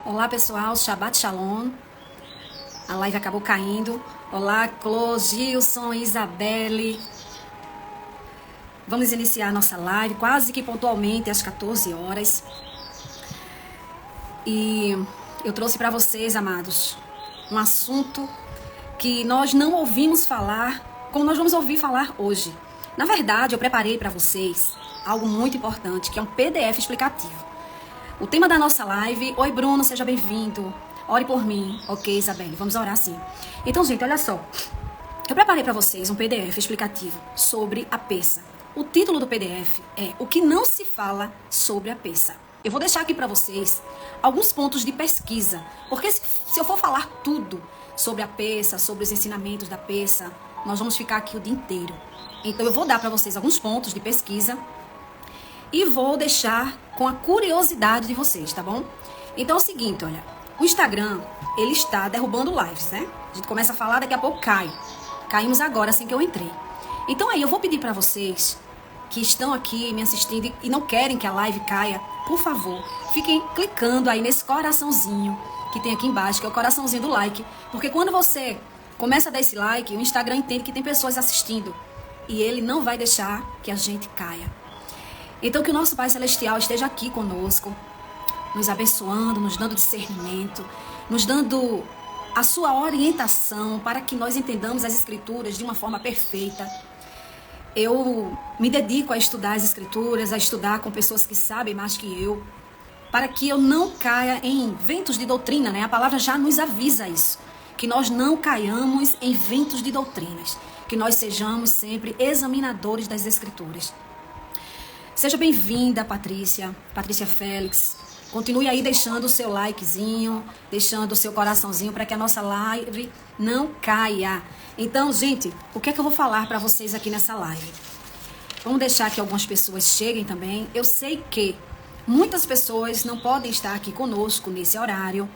Olá pessoal, Shabbat Shalom. A live acabou caindo. Olá, Clô, Gilson, Isabelle. Vamos iniciar nossa live quase que pontualmente às 14 horas. E eu trouxe para vocês, amados, um assunto que nós não ouvimos falar, como nós vamos ouvir falar hoje. Na verdade, eu preparei para vocês algo muito importante, que é um PDF explicativo. O tema da nossa live... Oi, Bruno, seja bem-vindo. Ore por mim. Ok, Isabelle, vamos orar sim. Então, gente, olha só. Eu preparei para vocês um PDF explicativo sobre a peça. O título do PDF é O que não se fala sobre a peça. Eu vou deixar aqui para vocês alguns pontos de pesquisa, porque se eu for falar tudo sobre a peça, sobre os ensinamentos da peça, nós vamos ficar aqui o dia inteiro. Então, eu vou dar para vocês alguns pontos de pesquisa e vou deixar com a curiosidade de vocês, tá bom? Então é o seguinte, olha. O Instagram, ele está derrubando lives, né? A gente começa a falar, daqui a pouco cai. Caímos agora, assim que eu entrei. Então aí, eu vou pedir para vocês que estão aqui me assistindo e não querem que a live caia, por favor, fiquem clicando aí nesse coraçãozinho que tem aqui embaixo, que é o coraçãozinho do like. Porque quando você começa a dar esse like, o Instagram entende que tem pessoas assistindo. E ele não vai deixar que a gente caia. Então, que o nosso Pai Celestial esteja aqui conosco, nos abençoando, nos dando discernimento, nos dando a sua orientação para que nós entendamos as Escrituras de uma forma perfeita. Eu me dedico a estudar as Escrituras, a estudar com pessoas que sabem mais que eu, para que eu não caia em ventos de doutrina, né? A palavra já nos avisa isso, que nós não caiamos em ventos de doutrinas, que nós sejamos sempre examinadores das Escrituras. Seja bem-vinda, Patrícia Félix. Continue aí deixando o seu likezinho, deixando o seu coraçãozinho para que a nossa live não caia. Então, gente, o que é que eu vou falar para vocês aqui nessa live? Vamos deixar que algumas pessoas cheguem também. Eu sei que muitas pessoas não podem estar aqui conosco nesse horário.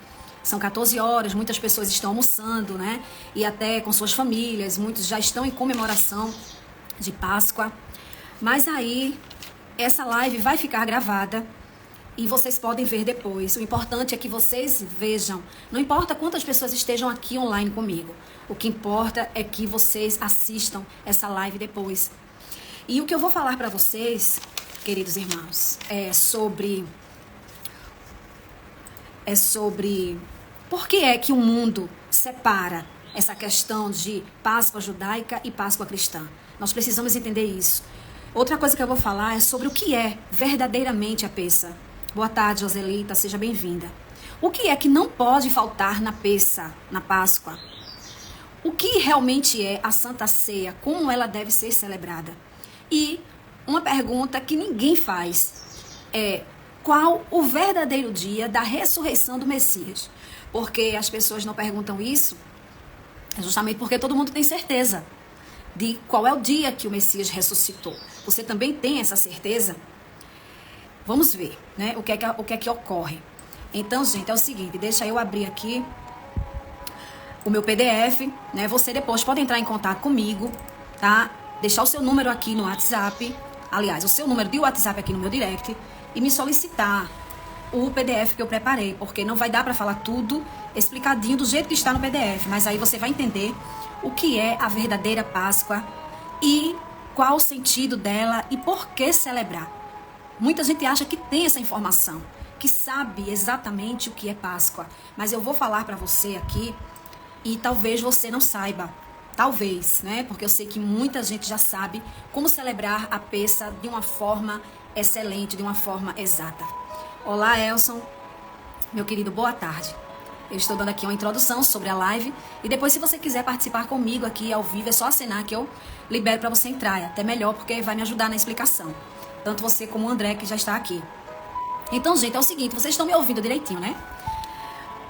São 14 horas, muitas pessoas estão almoçando, né? E até com suas famílias, muitos já estão em comemoração de Páscoa. Mas aí, essa live vai ficar gravada e vocês podem ver depois. O importante é que vocês vejam. Não importa quantas pessoas estejam aqui online comigo. O que importa é que vocês assistam essa live depois. E o que eu vou falar para vocês, queridos irmãos, é sobre por que é que o mundo separa essa questão de Páscoa judaica e Páscoa cristã. Nós precisamos entender isso. Outra coisa que eu vou falar é sobre o que é verdadeiramente a peça. Boa tarde, Joselita, seja bem-vinda. O que é que não pode faltar na peça, na Páscoa? O que realmente é a Santa Ceia? Como ela deve ser celebrada? E uma pergunta que ninguém faz é: qual o verdadeiro dia da ressurreição do Messias? Porque as pessoas não perguntam isso justamente porque todo mundo tem certeza de qual é o dia que o Messias ressuscitou. Você também tem essa certeza? Vamos ver, né? O que é que ocorre. Então, gente, é o seguinte, deixa eu abrir aqui o meu PDF, né? Você depois pode entrar em contato comigo, tá? Deixar o seu número aqui no WhatsApp, aliás, o seu número de WhatsApp aqui no meu direct e me solicitar o PDF que eu preparei, porque não vai dar para falar tudo explicadinho do jeito que está no PDF, mas aí você vai entender o que é a verdadeira Páscoa e qual o sentido dela e por que celebrar. Muita gente acha que tem essa informação, que sabe exatamente o que é Páscoa, mas eu vou falar para você aqui e talvez você não saiba. Talvez, né? Porque eu sei que muita gente já sabe como celebrar a peça de uma forma excelente, de uma forma exata. Olá, Elson, meu querido, boa tarde. Eu estou dando aqui uma introdução sobre a live e depois, se você quiser participar comigo aqui ao vivo, é só assinar que eu libero para você entrar. É até melhor porque vai me ajudar na explicação. Tanto você como o André, que já está aqui. Então, gente, é o seguinte, vocês estão me ouvindo direitinho, né?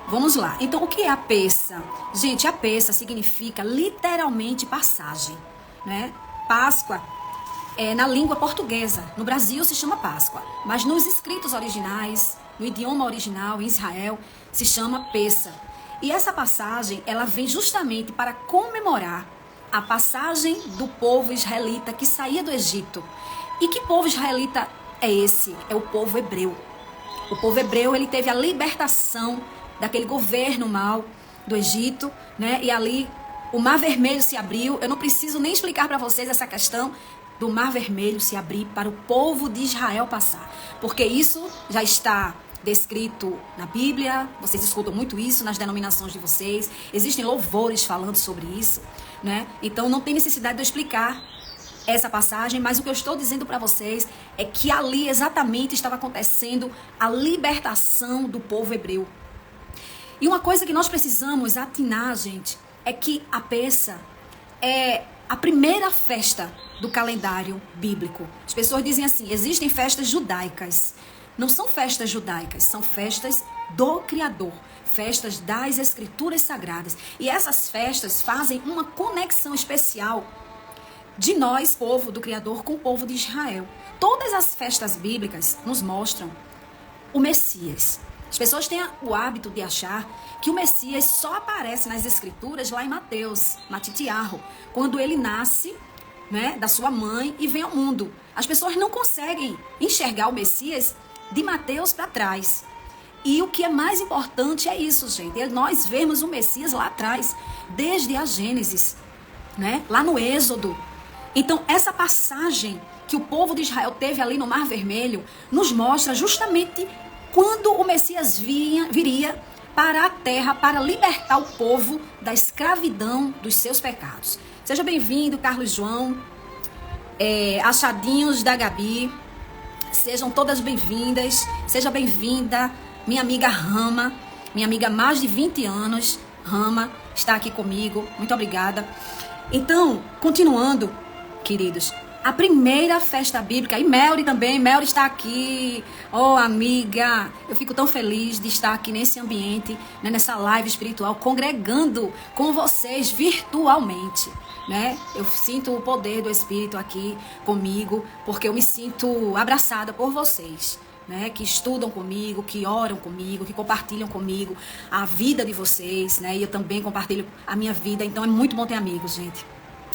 Vamos lá. Então, o que é a peça? Gente, a peça significa literalmente passagem, né? Páscoa é na língua portuguesa. No Brasil se chama Páscoa, mas nos escritos originais, no idioma original, em Israel, se chama peça. E essa passagem, ela vem justamente para comemorar a passagem do povo israelita que saía do Egito. E que povo israelita é esse? É o povo hebreu. O povo hebreu, ele teve a libertação daquele governo mau do Egito, né? E ali o Mar Vermelho se abriu. Eu não preciso nem explicar para vocês essa questão do Mar Vermelho se abrir para o povo de Israel passar, porque isso já está descrito na Bíblia, vocês escutam muito isso nas denominações de vocês, existem louvores falando sobre isso, né? Então não tem necessidade de eu explicar essa passagem, mas o que eu estou dizendo para vocês é que ali exatamente estava acontecendo a libertação do povo hebreu. E uma coisa que nós precisamos atinar, gente, é que a Pessa é a primeira festa do calendário bíblico. As pessoas dizem assim, existem festas judaicas. Não são festas judaicas, são festas do Criador, festas das Escrituras Sagradas. E essas festas fazem uma conexão especial de nós, povo do Criador, com o povo de Israel. Todas as festas bíblicas nos mostram o Messias. As pessoas têm o hábito de achar que o Messias só aparece nas Escrituras lá em Mateus, Matitiarro, quando ele nasce, né, da sua mãe e vem ao mundo. As pessoas não conseguem enxergar o Messias de Mateus para trás. E o que é mais importante é isso, gente. Nós vemos o Messias lá atrás, desde a Gênesis, né, lá no Êxodo. Então, essa passagem que o povo de Israel teve ali no Mar Vermelho nos mostra justamente quando o Messias viria para a terra para libertar o povo da escravidão dos seus pecados. Seja bem-vindo, Carlos João, achadinhos da Gabi, sejam todas bem-vindas. Seja bem-vinda, minha amiga Rama, minha amiga há mais de 20 anos, Rama, está aqui comigo, muito obrigada. Então, continuando, queridos, a primeira festa bíblica, e Melry também, Melry está aqui, oh amiga, eu fico tão feliz de estar aqui nesse ambiente, né, nessa live espiritual, congregando com vocês virtualmente, né? Eu sinto o poder do Espírito aqui comigo, porque eu me sinto abraçada por vocês, né, que estudam comigo, que oram comigo, que compartilham comigo a vida de vocês, né, e eu também compartilho a minha vida, então é muito bom ter amigos, gente.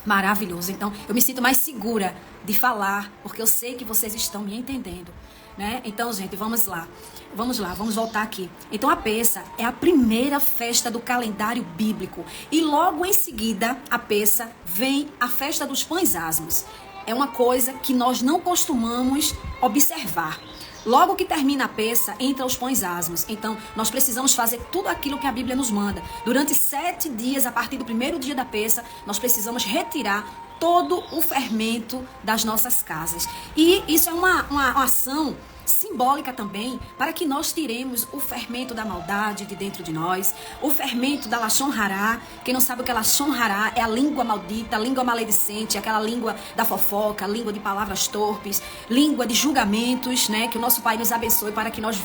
Maravilhoso. Então, eu me sinto mais segura de falar, porque eu sei que vocês estão me entendendo, né? Então, gente, vamos lá, vamos voltar aqui. Então, a Pessa é a primeira festa do calendário bíblico. E logo em seguida, a Pessa vem a festa dos pães asmos. É uma coisa que nós não costumamos observar. Logo que termina a Pessa, entra os pães asmos. Então, nós precisamos fazer tudo aquilo que a Bíblia nos manda. Durante 7 dias, a partir do primeiro dia da Pessa, nós precisamos retirar todo o fermento das nossas casas. E isso é uma ação simbólica também, para que nós tiremos o fermento da maldade de dentro de nós, o fermento da Lashon Hará. Quem não sabe o que é Lashon Hará, é a língua maldita, a língua maledicente, aquela língua da fofoca, língua de palavras torpes, língua de julgamentos, né? Que o nosso Pai nos abençoe para que nós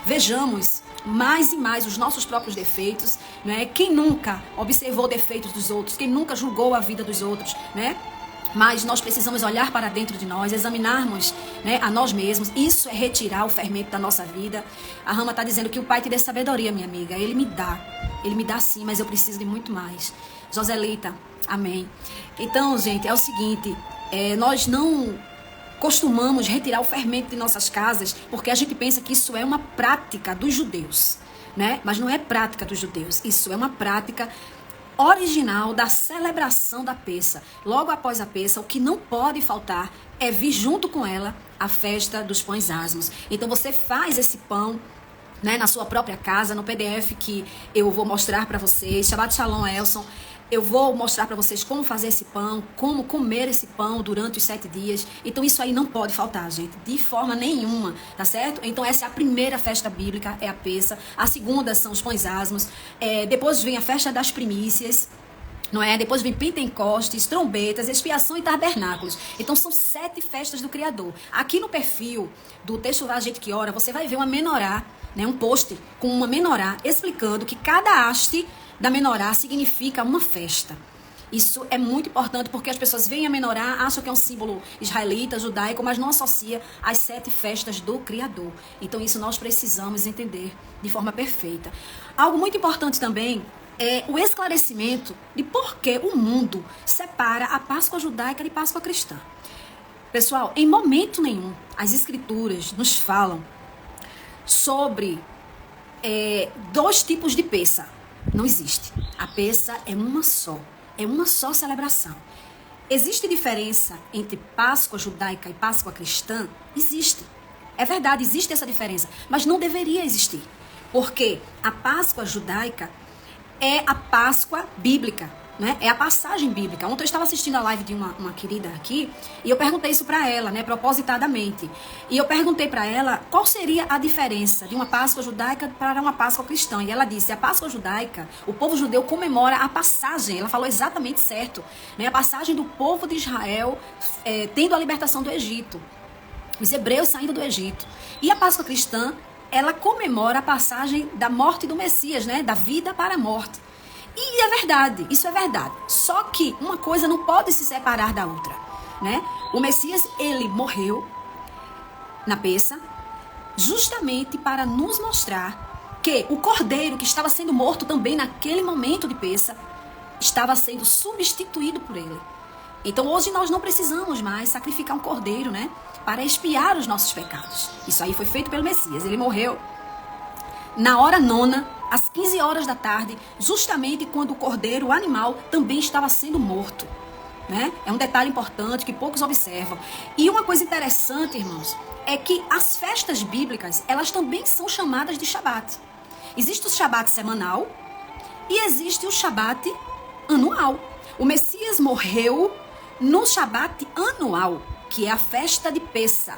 vejamos mais e mais os nossos próprios defeitos, né? Quem nunca observou defeitos dos outros, quem nunca julgou a vida dos outros, né? Mas nós precisamos olhar para dentro de nós, examinarmos, né, a nós mesmos. Isso é retirar o fermento da nossa vida. A Rama está dizendo que o Pai te dê sabedoria, minha amiga. Ele me dá sim, mas eu preciso de muito mais. Joselita, amém. Então, gente, é o seguinte, nós não costumamos retirar o fermento de nossas casas, porque a gente pensa que isso é uma prática dos judeus, né? Mas não é prática dos judeus, isso é uma prática original da celebração da Pessa. Logo após a Pessa, o que não pode faltar é vir junto com ela a festa dos pães asmos. Então você faz esse pão, né, na sua própria casa, no PDF que eu vou mostrar para vocês. Shabbat Shalom, Elson. Eu vou mostrar para vocês como fazer esse pão, como comer esse pão durante os 7 dias. Então isso aí não pode faltar, gente, de forma nenhuma, tá certo? Então essa é a primeira festa bíblica, é a Pessa. A segunda são os pães asmos. Depois vem a festa das primícias, não é? Depois vem Pentecostes, trombetas, expiação e tabernáculos. Então são 7 festas do Criador. Aqui no perfil do Texto da Gente que Ora, você vai ver uma menorá, né? Um post com uma menorá explicando que cada haste da menorá significa uma festa. Isso é muito importante porque as pessoas veem a menorá, acham que é um símbolo israelita, judaico, mas não associa às 7 festas do Criador. Então isso nós precisamos entender de forma perfeita. Algo muito importante também é o esclarecimento de por que o mundo separa a Páscoa judaica de Páscoa cristã. Pessoal, em momento nenhum as escrituras nos falam sobre dois tipos de peça. Não existe. A peça é uma só celebração. Existe diferença entre Páscoa judaica e Páscoa cristã? Existe. É verdade, existe essa diferença, mas não deveria existir. Porque a Páscoa judaica é a Páscoa bíblica, né? É a passagem bíblica. Ontem eu estava assistindo a live de uma querida aqui e eu perguntei isso para ela, né, propositadamente. E eu perguntei para ela qual seria a diferença de uma Páscoa judaica para uma Páscoa cristã. E ela disse: a Páscoa judaica, o povo judeu comemora a passagem. Ela falou exatamente certo, né? A passagem do povo de Israel tendo a libertação do Egito. Os hebreus saindo do Egito. E a Páscoa cristã, ela comemora a passagem da morte do Messias, né? Da vida para a morte. E é verdade, isso é verdade. Só que uma coisa não pode se separar da outra, né? O Messias, ele morreu na peça justamente para nos mostrar que o cordeiro que estava sendo morto também naquele momento de peça estava sendo substituído por ele. Então hoje nós não precisamos mais sacrificar um cordeiro, né? Para expiar os nossos pecados. Isso aí foi feito pelo Messias. Ele morreu na hora nona, às 15 horas da tarde, justamente quando o cordeiro, o animal, também estava sendo morto, né? É um detalhe importante que poucos observam. E uma coisa interessante, irmãos, é que as festas bíblicas, elas também são chamadas de Shabat. Existe o Shabat semanal e existe o Shabat anual. O Messias morreu no Shabat anual, que é a festa de Pessa,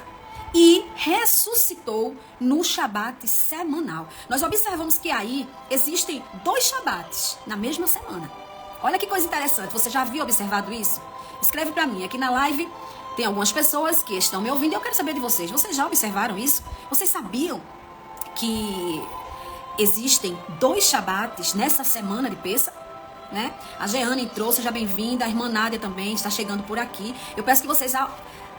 e ressuscitou no Shabat semanal. Nós observamos que aí existem 2 Shabats na mesma semana. Olha que coisa interessante, você já havia observado isso? Escreve para mim, aqui na live tem algumas pessoas que estão me ouvindo e eu quero saber de vocês. Vocês já observaram isso? Vocês sabiam que existem 2 Shabats nessa semana de Pessa? Né? A Jeane entrou, seja bem-vinda. A irmã Nádia também está chegando por aqui. Eu peço que vocês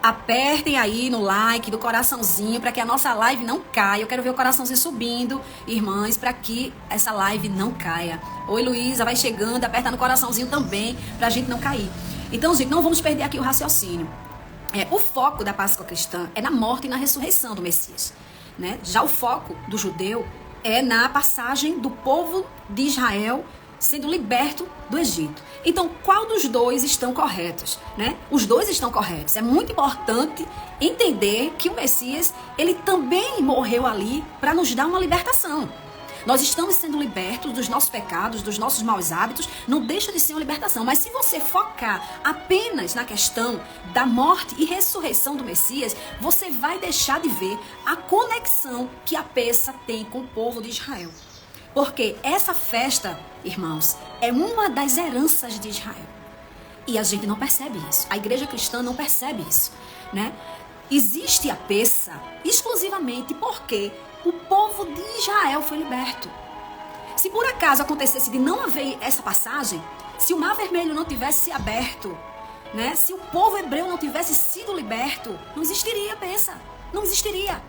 apertem aí no like, do coraçãozinho, para que a nossa live não caia. Eu quero ver o coraçãozinho subindo, irmãs, para que essa live não caia. Oi, Luísa, vai chegando, aperta no coraçãozinho também, para a gente não cair. Então, gente, não vamos perder aqui o raciocínio. O foco da Páscoa cristã é na morte e na ressurreição do Messias, né? Já o foco do judeu é na passagem do povo de Israel sendo liberto do Egito. Então, qual dos dois estão corretos, né? Os dois estão corretos. É muito importante entender que o Messias, ele também morreu ali para nos dar uma libertação. Nós estamos sendo libertos dos nossos pecados, dos nossos maus hábitos, não deixa de ser uma libertação. Mas se você focar apenas na questão da morte e ressurreição do Messias, você vai deixar de ver a conexão que a peça tem com o povo de Israel. Porque essa festa, irmãos, é uma das heranças de Israel. E a gente não percebe isso. A igreja cristã não percebe isso, né? Existe a peça exclusivamente porque o povo de Israel foi liberto. Se por acaso acontecesse de não haver essa passagem, se o Mar Vermelho não tivesse se aberto, né? Se o povo hebreu não tivesse sido liberto, não existiria a peça. Não existiria.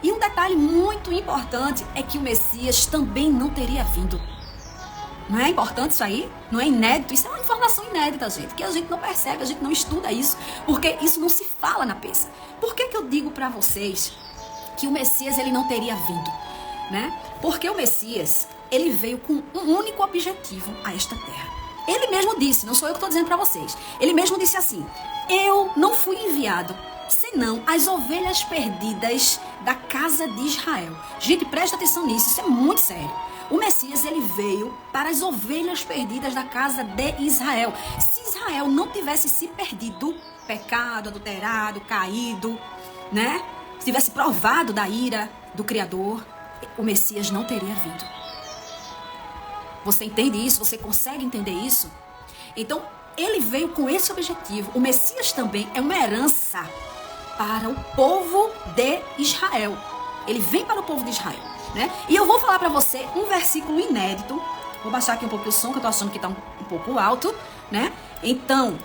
E um detalhe muito importante é que o Messias também não teria vindo. Não é importante isso aí? Não é inédito? Isso é uma informação inédita, gente, que a gente não percebe, a gente não estuda isso, porque isso não se fala na peça. Por que eu digo para vocês que o Messias ele não teria vindo, né? Porque o Messias, ele veio com um único objetivo a esta terra. Ele mesmo disse, não sou eu que estou dizendo para vocês, ele mesmo disse assim: eu não fui enviado senão as ovelhas perdidas da casa de Israel. Gente, presta atenção nisso, isso é muito sério. O Messias, ele veio para as ovelhas perdidas da casa de Israel. Se Israel não tivesse se perdido, pecado, adulterado, caído, né? Se tivesse provado da ira do Criador, o Messias não teria vindo. Você entende isso? Você consegue entender isso? Então, ele veio com esse objetivo. O Messias também é uma herança para o povo de Israel. Ele vem para o povo de Israel, né? E eu vou falar para você um versículo inédito. Vou baixar aqui um pouco o som, que eu tô achando que tá um pouco alto, né? Então,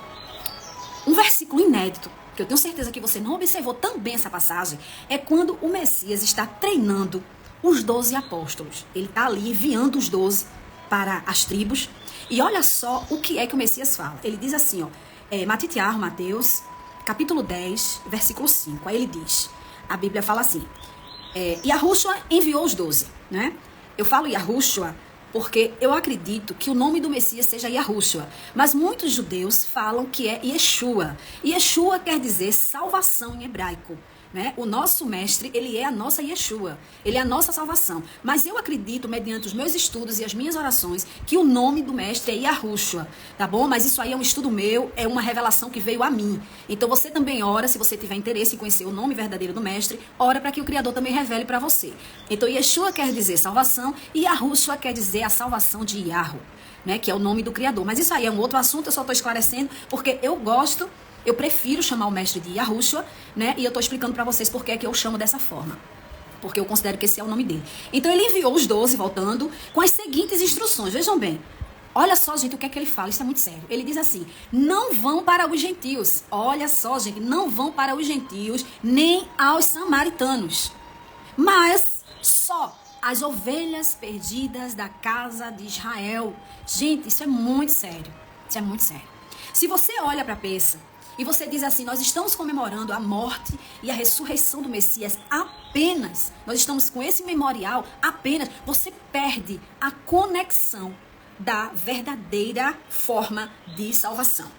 um versículo inédito, que eu tenho certeza que você não observou também essa passagem, é quando o Messias está treinando os 12 apóstolos. Ele está ali enviando os 12 para as tribos. E olha só o que é que o Messias fala. Ele diz assim, ó, Mateus, capítulo 10, versículo 5. Aí ele diz, a Bíblia fala assim, Yahushua enviou os 12, né? Eu falo Yahushua porque eu acredito que o nome do Messias seja Yahushua, mas muitos judeus falam que é Yeshua. Yeshua quer dizer salvação em hebraico. Né? O nosso mestre, ele é a nossa Yeshua, ele é a nossa salvação. Mas eu acredito, mediante os meus estudos e as minhas orações, que o nome do mestre é Yahushua, tá bom? Mas isso aí é um estudo meu, é uma revelação que veio a mim. Então você também ora, se você tiver interesse em conhecer o nome verdadeiro do mestre, ora para que o Criador também revele para você. Então Yeshua quer dizer salvação e Yahushua quer dizer a salvação de Yahu, né? Que é o nome do Criador. Mas isso aí é um outro assunto, eu só estou esclarecendo, porque eu prefiro chamar o mestre de Yahushua, né? E eu estou explicando para vocês por que é que eu chamo dessa forma. Porque eu considero que esse é o nome dele. Então ele enviou os 12, voltando, com as seguintes instruções. Vejam bem. Olha só, gente, o que é que ele fala. Isso é muito sério. Ele diz assim, não vão para os gentios. Olha só, gente, não vão para os gentios, nem aos samaritanos. Mas só as ovelhas perdidas da casa de Israel. Gente, isso é muito sério. Isso é muito sério. Se você olha para a peça, e você diz assim, nós estamos comemorando a morte e a ressurreição do Messias apenas, nós estamos com esse memorial apenas, você perde a conexão da verdadeira forma de salvação.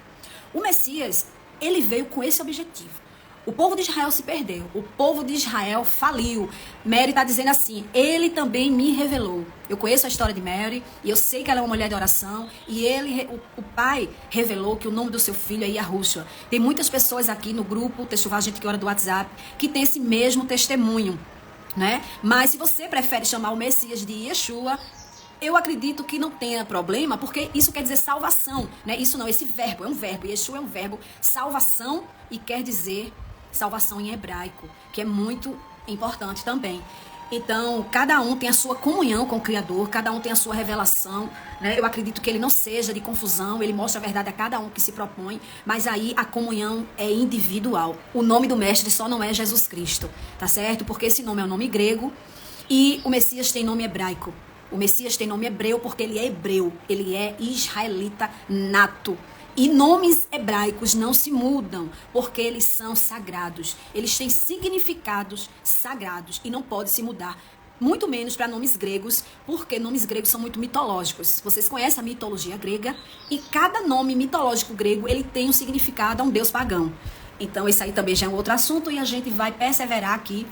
O Messias, ele veio com esse objetivo. O povo de Israel se perdeu, o povo de Israel faliu. Mary está dizendo assim, ele também me revelou. Eu conheço a história de Mary e eu sei que ela é uma mulher de oração. E o pai revelou que o nome do seu filho é Yahushua. Tem muitas pessoas aqui no grupo, Techuvá, gente que ora do WhatsApp, que tem esse mesmo testemunho, né? Mas se você prefere chamar o Messias de Yeshua, eu acredito que não tenha problema, porque isso quer dizer salvação, né? Isso não, esse verbo é um verbo, Yeshua é um verbo, salvação, e quer dizer salvação em hebraico, que é muito importante também. Então, cada um tem a sua comunhão com o Criador, cada um tem a sua revelação, né? Eu acredito que ele não seja de confusão, ele mostra a verdade a cada um que se propõe, mas aí a comunhão é individual. O nome do mestre só não é Jesus Cristo, tá certo? Porque esse nome é um nome grego e o Messias tem nome hebraico. O Messias tem nome hebreu porque ele é hebreu, ele é israelita nato. E nomes hebraicos não se mudam, porque eles são sagrados. Eles têm significados sagrados e não pode se mudar. Muito menos para nomes gregos, porque nomes gregos são muito mitológicos. Vocês conhecem a mitologia grega? E cada nome mitológico grego, ele tem um significado a um deus pagão. Então, esse aí também já é um outro assunto e a gente vai perseverar aqui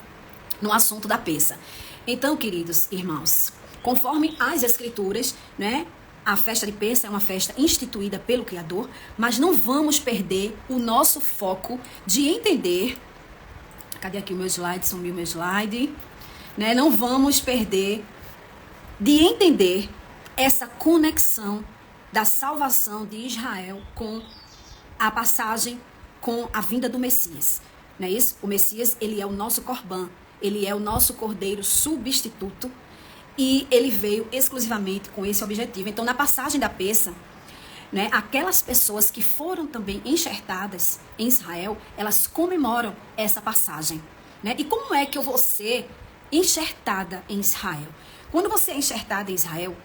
no assunto da peça. Então, queridos irmãos, conforme as escrituras, né? A festa de Pêssah é uma festa instituída pelo Criador, mas não vamos perder o nosso foco de entender... Cadê aqui o meu slide? Sumiu o meu slide. Né? Não vamos perder de entender essa conexão da salvação de Israel com a passagem, com a vinda do Messias. Não é isso? O Messias, ele é o nosso corban, ele é o nosso cordeiro substituto, e ele veio exclusivamente com esse objetivo. Então, na passagem da Pêssah, né, aquelas pessoas que foram também enxertadas em Israel, elas comemoram essa passagem. Né? E como é que eu vou ser enxertada em Israel? Quando você é enxertada em Israel,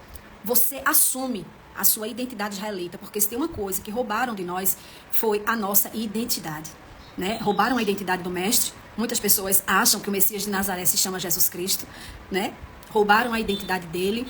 você assume a sua identidade israelita, porque se tem uma coisa que roubaram de nós, foi a nossa identidade. Né? Roubaram a identidade do mestre. Muitas pessoas acham que o Messias de Nazaré se chama Jesus Cristo, né? Roubaram a identidade dele,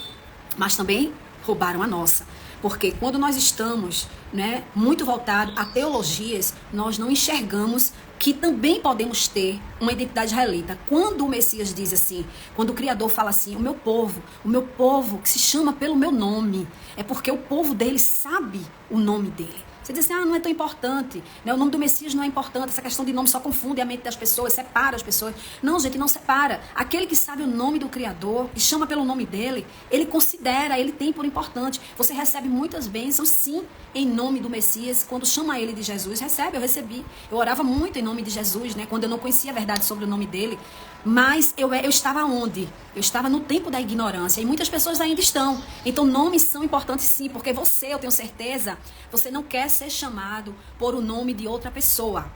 mas também roubaram a nossa. Porque quando nós estamos, né, muito voltados a teologias, nós não enxergamos que também podemos ter uma identidade israelita. Quando o Messias diz assim, quando o Criador fala assim, o meu povo que se chama pelo meu nome, é porque o povo dele sabe o nome dele. Você diz assim, não é tão importante, né? O nome do Messias não é importante, essa questão de nome só confunde a mente das pessoas, separa as pessoas. Não, gente, não separa. Aquele que sabe o nome do Criador e chama pelo nome dele, ele considera, ele tem por importante. Você recebe muitas bênçãos, sim, em nome do Messias. Quando chama ele de Jesus, recebe, eu recebi. Eu orava muito em nome de Jesus, né? Quando eu não conhecia a verdade sobre o nome dele. Mas eu estava onde? Eu estava no tempo da ignorância e muitas pessoas ainda estão. Então nomes são importantes sim, porque você, eu tenho certeza, você não quer ser chamado por o nome de outra pessoa.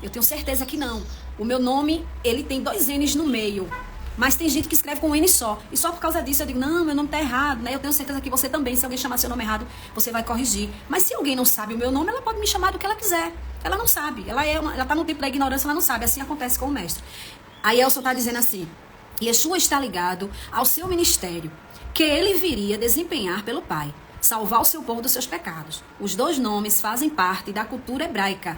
Eu tenho certeza que não. O meu nome, ele tem 2 N's no meio. Mas tem gente que escreve com um N só. E só por causa disso eu digo, não, meu nome tá errado, né? Eu tenho certeza que você também, se alguém chamar seu nome errado, você vai corrigir. Mas se alguém não sabe o meu nome, ela pode me chamar do que ela quiser. Ela não sabe. Ela tá no tempo da ignorância, ela não sabe. Assim acontece com o mestre. Aí Elson tá dizendo assim, Yeshua está ligado ao seu ministério, que ele viria desempenhar pelo Pai, salvar o seu povo dos seus pecados. Os dois nomes fazem parte da cultura hebraica.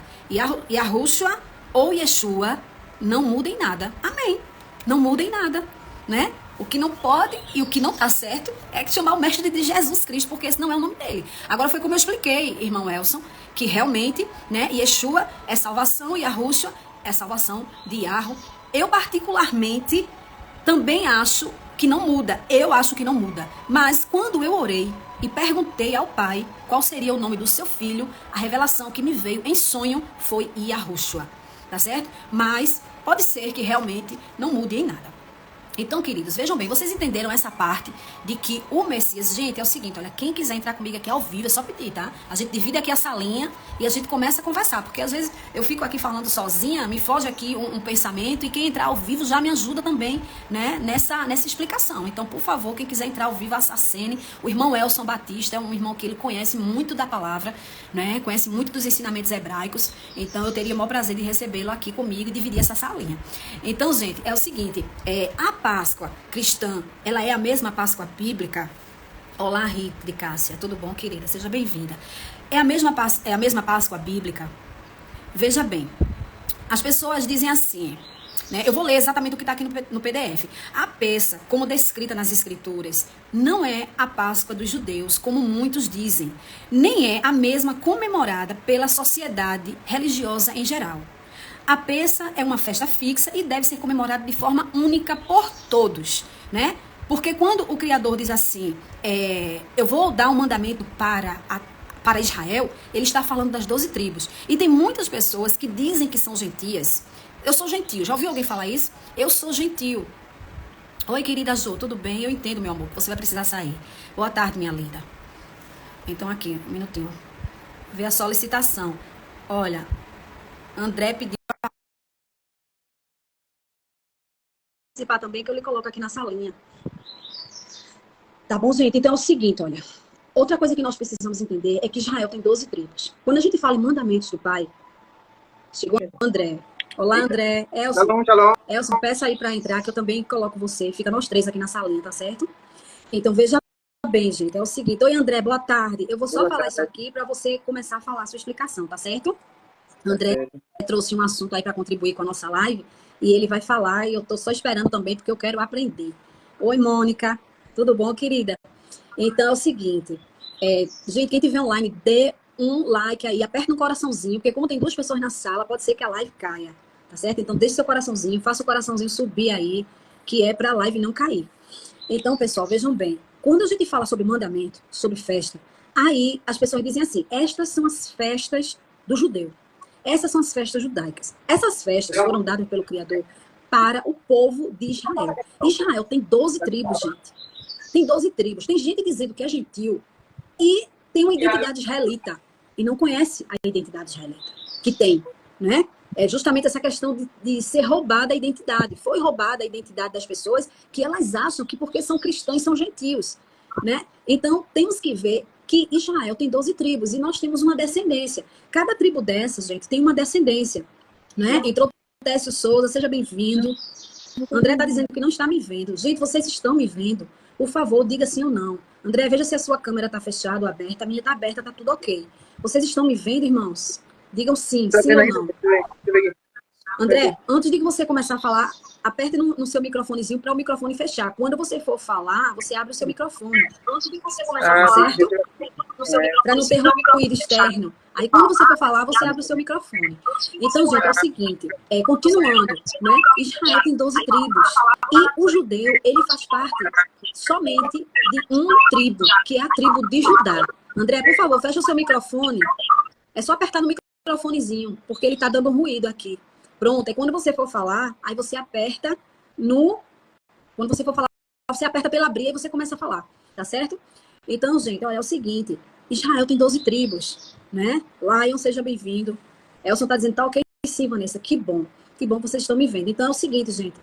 Yahushua ou Yeshua não muda em nada. Amém. Não muda em nada, né? O que não pode e o que não está certo é chamar o mestre de Jesus Cristo, porque esse não é o nome dele. Agora foi como eu expliquei, irmão Elson, que realmente, né, Yeshua é salvação e Yahushua é salvação de Yahoo. Eu particularmente também acho que não muda. Eu acho que não muda. Mas quando eu orei e perguntei ao Pai qual seria o nome do seu filho, a revelação que me veio em sonho foi Yahushua. Tá certo? Mas pode ser que realmente não mude em nada. Então, queridos, vejam bem, vocês entenderam essa parte de que o Messias, gente, é o seguinte, olha, quem quiser entrar comigo aqui ao vivo, é só pedir, tá? A gente divide aqui a salinha e a gente começa a conversar, porque às vezes eu fico aqui falando sozinha, me foge aqui um pensamento, e quem entrar ao vivo já me ajuda também, né, nessa explicação. Então, por favor, quem quiser entrar ao vivo, acene. O irmão Elson Batista é um irmão que ele conhece muito da palavra, né, conhece muito dos ensinamentos hebraicos, então eu teria o maior prazer de recebê-lo aqui comigo e dividir essa salinha. Então, gente, é o seguinte, a Páscoa cristã, ela é a mesma Páscoa bíblica? Olá, Rita de Cássia, tudo bom, querida? Seja bem-vinda. É a mesma Páscoa bíblica? Veja bem, as pessoas dizem assim, né? Eu vou ler exatamente o que está aqui no PDF. A peça, como descrita nas Escrituras, não é a Páscoa dos judeus, como muitos dizem, nem é a mesma comemorada pela sociedade religiosa em geral. A peça é uma festa fixa e deve ser comemorada de forma única por todos, né? Porque quando o Criador diz assim, eu vou dar um mandamento para Israel, ele está falando das 12 tribos. E tem muitas pessoas que dizem que são gentias. Eu sou gentio. Já ouviu alguém falar isso? Eu sou gentio. Oi, querida Jo, tudo bem? Eu entendo, meu amor, que você vai precisar sair. Boa tarde, minha linda. Então, aqui, um minutinho. Vê a solicitação. Olha, André pediu participar também, que eu lhe coloco aqui na salinha. Tá bom, gente? Então é o seguinte, olha. Outra coisa que nós precisamos entender é que Israel tem 12 tribos. Quando a gente fala em mandamentos do Pai, chegou o André. Olá, André. Elson. Shalom. Elson, peça aí para entrar, que eu também coloco você. Fica nós três aqui na salinha, tá certo? Então, veja bem, gente. É o seguinte. Oi, André, boa tarde. Eu vou só falar isso aqui para você começar a falar a sua explicação, tá certo? André trouxe um assunto aí para contribuir com a nossa live e ele vai falar e eu tô só esperando também porque eu quero aprender. Oi, Mônica. Tudo bom, querida? Então, é o seguinte. Gente, quem tiver online, dê um like aí, aperta um coraçãozinho, porque como tem 2 pessoas na sala, pode ser que a live caia, tá certo? Então, deixe seu coraçãozinho, faça o coraçãozinho subir aí, que é para a live não cair. Então, pessoal, vejam bem. Quando a gente fala sobre mandamento, sobre festa, aí as pessoas dizem assim, estas são as festas do judeu. Essas são as festas judaicas. Essas festas foram dadas pelo Criador para o povo de Israel. Israel tem 12 tribos, gente. Tem 12 tribos. Tem gente dizendo que é gentil e tem uma identidade israelita e não conhece a identidade israelita que tem, né? É justamente essa questão de ser roubada a identidade. Foi roubada a identidade das pessoas que elas acham que porque são cristãos são gentios, né? Então, temos que ver que Israel tem 12 tribos e nós temos uma descendência. Cada tribo dessas, gente, tem uma descendência, né? Entrou Técio Souza, seja bem-vindo. André está dizendo que não está me vendo. Gente, vocês estão me vendo? Por favor, diga sim ou não. André, veja se a sua câmera está fechada ou aberta. A minha está aberta, está tudo ok. Vocês estão me vendo, irmãos? Digam sim, sim ou não. André, antes de você começar a falar, aperte no seu microfonezinho para o microfone fechar. Quando você for falar, você abre o seu microfone. Antes de você começar a falar, certo? Para não ter ruído externo. Aí, quando você for falar, você abre o seu microfone. Então, gente, é o seguinte, continuando, né? Israel tem 12 tribos. E o judeu, ele faz parte somente de uma tribo, que é a tribo de Judá. André, por favor, fecha o seu microfone. É só apertar no microfonezinho, porque ele está dando ruído aqui. Pronto, e quando você for falar, aí você aperta Quando você for falar, você aperta pela abrir e você começa a falar, tá certo? Então, gente, olha, é o seguinte, Israel tem 12 tribos, né? Lion, seja bem-vindo. Elson tá dizendo, tá ok, sim, Vanessa, que bom que vocês estão me vendo. Então, é o seguinte, gente,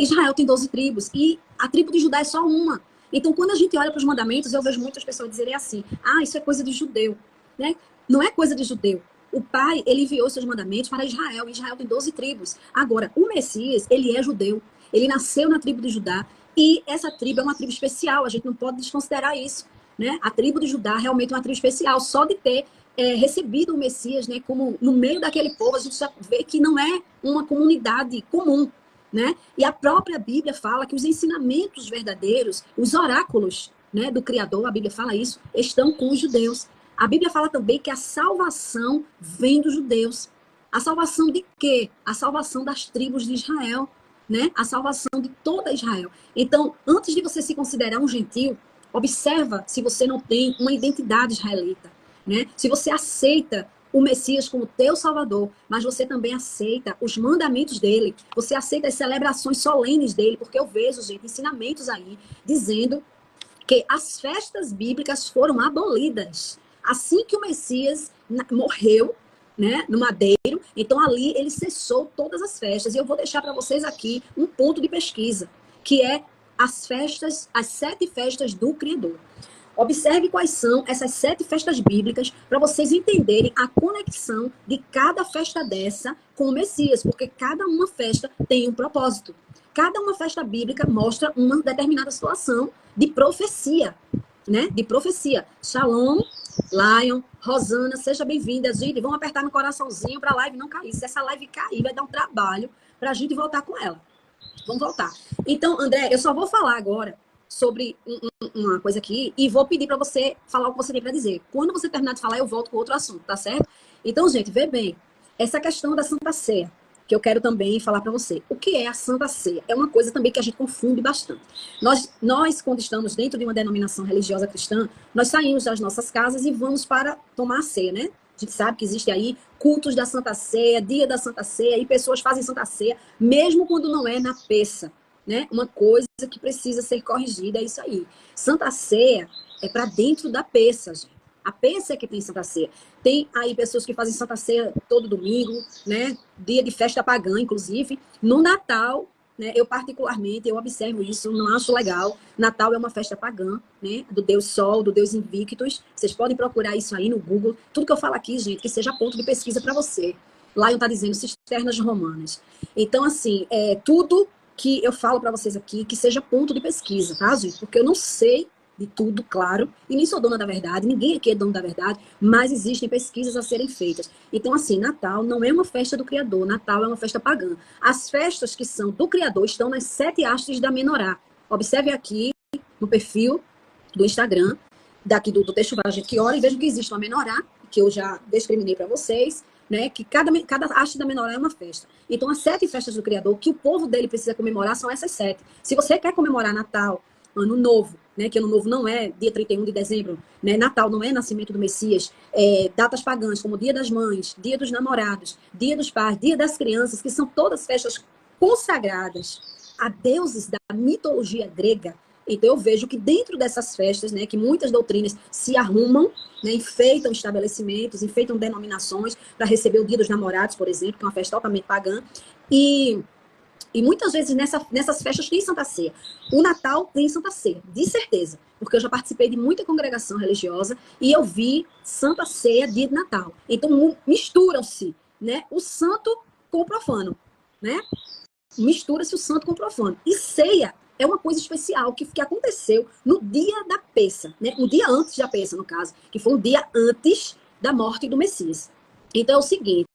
Israel tem 12 tribos e a tribo de Judá é só uma. Então, quando a gente olha para os mandamentos, eu vejo muitas pessoas dizerem assim, isso é coisa de judeu, né? Não é coisa de judeu. O Pai, ele enviou seus mandamentos para Israel. Israel tem 12 tribos. Agora, o Messias, ele é judeu. Ele nasceu na tribo de Judá e essa tribo é uma tribo especial, a gente não pode desconsiderar isso, né? A tribo de Judá realmente é uma tribo especial, só de ter recebido o Messias, né, como no meio daquele povo, a gente já vê que não é uma comunidade comum, né? E a própria Bíblia fala que os ensinamentos verdadeiros, os oráculos, né, do Criador, a Bíblia fala isso, estão com os judeus. A Bíblia fala também que a salvação vem dos judeus. A salvação de quê? A salvação das tribos de Israel, né? A salvação de toda Israel. Então, antes de você se considerar um gentil, observa se você não tem uma identidade israelita, né? Se você aceita o Messias como teu Salvador, mas você também aceita os mandamentos dele, você aceita as celebrações solenes dele, porque eu vejo, gente, ensinamentos aí dizendo que as festas bíblicas foram abolidas. Assim que o Messias morreu, né, no madeiro, então ali ele cessou todas as festas. E eu vou deixar para vocês aqui um ponto de pesquisa, que é as festas, as 7 festas do Criador. Observe quais são essas 7 festas bíblicas para vocês entenderem a conexão de cada festa dessa com o Messias, porque cada uma festa tem um propósito. Cada uma festa bíblica mostra uma determinada situação de profecia, né? De profecia. Shalom, Lion, Rosana, seja bem-vinda. Gente, vamos apertar no coraçãozinho para a live não cair. Se essa live cair, vai dar um trabalho para a gente voltar com ela. Vamos voltar. Então, André, eu só vou falar agora sobre uma coisa aqui e vou pedir para você falar o que você tem para dizer. Quando você terminar de falar, eu volto com outro assunto, tá certo? Então, gente, vê bem. Essa questão da Santa Ceia, que eu quero também falar para você. O que é a Santa Ceia? É uma coisa também que a gente confunde bastante. Nós, quando estamos dentro de uma denominação religiosa cristã, nós saímos das nossas casas e vamos para tomar a ceia, né? A gente sabe que existe aí cultos da Santa Ceia, dia da Santa Ceia, e pessoas fazem Santa Ceia, mesmo quando não é na peça, né? Uma coisa que precisa ser corrigida é isso aí. Santa Ceia é para dentro da peça, gente. A peça é que tem Santa Ceia. Tem aí pessoas que fazem Santa Ceia todo domingo, né? Dia de festa pagã, inclusive. No Natal, né? Eu particularmente, eu observo isso, não acho legal. Natal é uma festa pagã, né? Do Deus Sol, do Deus Invictus. Vocês podem procurar isso aí no Google. Tudo que eu falo aqui, gente, que seja ponto de pesquisa para você. Lá eu tá dizendo cisternas romanas. Então, assim, tudo que eu falo para vocês aqui, que seja ponto de pesquisa, tá, gente? Porque eu não sei de tudo, claro, e nem sou dona da verdade, ninguém aqui é dono da verdade, mas existem pesquisas a serem feitas. Então, assim, Natal não é uma festa do Criador, Natal é uma festa pagã. As festas que são do Criador estão nas 7 hastes da menorá. Observe aqui no perfil do Instagram, daqui do Texto Vara, a gente que ora, e veja que existe uma menorá, que eu já discriminei para vocês, né, que cada haste da menorá é uma festa. Então, as 7 festas do Criador, que o povo dele precisa comemorar, são essas 7. Se você quer comemorar Natal, Ano Novo, né, que Ano Novo não é dia 31 de dezembro, né, Natal não é nascimento do Messias, datas pagãs como Dia das Mães, Dia dos Namorados, Dia dos Pais, Dia das Crianças, que são todas festas consagradas a deuses da mitologia grega. Então eu vejo que dentro dessas festas, né, que muitas doutrinas se arrumam, né, enfeitam estabelecimentos, enfeitam denominações para receber o Dia dos Namorados, por exemplo, que é uma festa totalmente pagã, e muitas vezes nessas festas tem Santa Ceia. O Natal tem Santa Ceia, de certeza. Porque eu já participei de muita congregação religiosa e eu vi Santa Ceia dia de Natal. Então misturam-se, né, o santo com o profano, né? Mistura-se o santo com o profano. E ceia é uma coisa especial que aconteceu no dia da peça, né? Um dia antes da peça, no caso, que foi um dia antes da morte do Messias. Então é o seguinte,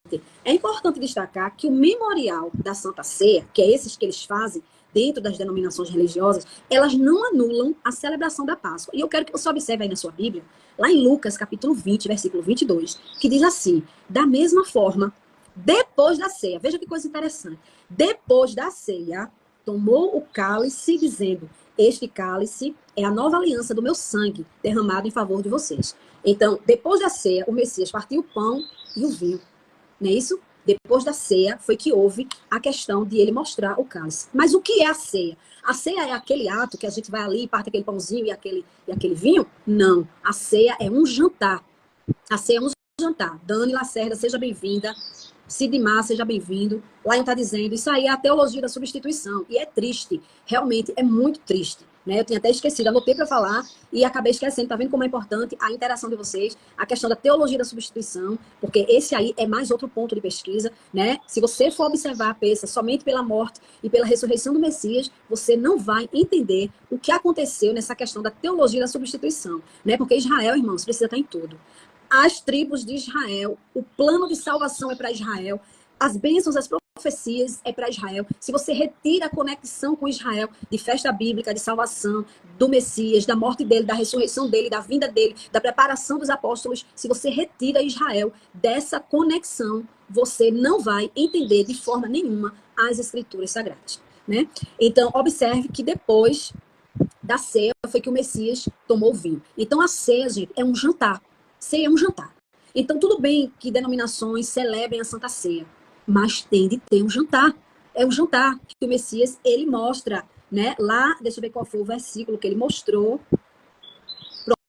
é importante destacar que o memorial da Santa Ceia, que é esses que eles fazem dentro das denominações religiosas, elas não anulam a celebração da Páscoa. E eu quero que você observe aí na sua Bíblia, lá em Lucas, capítulo 20, versículo 22, que diz assim: da mesma forma, depois da ceia, veja que coisa interessante, depois da ceia, tomou o cálice, dizendo: este cálice é a nova aliança do meu sangue, derramado em favor de vocês. Então, depois da ceia, o Messias partiu o pão e o vinho. Não é isso? Depois da ceia, foi que houve a questão de ele mostrar o cálice. Mas o que é a ceia? A ceia é aquele ato que a gente vai ali e parte aquele pãozinho e aquele vinho? Não. A ceia é um jantar. A ceia é um jantar. Dani Lacerda, seja bem-vinda. Sidmar, seja bem-vindo. Lá está dizendo, isso aí é a teologia da substituição. E é triste. Realmente, é muito triste. né? Eu tinha até esquecido, anotei para falar e acabei esquecendo. Tá vendo como é importante a interação de vocês, a questão da teologia da substituição, porque esse aí é mais outro ponto de pesquisa, né? Se você for observar a peça somente pela morte e pela ressurreição do Messias, você não vai entender o que aconteceu nessa questão da teologia da substituição, né? Porque Israel, irmãos, precisa estar em tudo. As tribos de Israel, o plano de salvação é para Israel, as bênçãos, as profecias é para Israel. Se você retira a conexão com Israel, de festa bíblica, de salvação, do Messias, da morte dele, da ressurreição dele, da vinda dele, da preparação dos apóstolos, se você retira Israel dessa conexão, você não vai entender de forma nenhuma as escrituras sagradas, né? Então, observe que depois da ceia foi que o Messias tomou o vinho. Então, a ceia, gente, é um jantar. Ceia é um jantar. Então, tudo bem que denominações celebrem a Santa Ceia, mas tem de ter um jantar. É um jantar que o Messias, ele mostra, né? Lá, deixa eu ver qual foi o versículo que ele mostrou.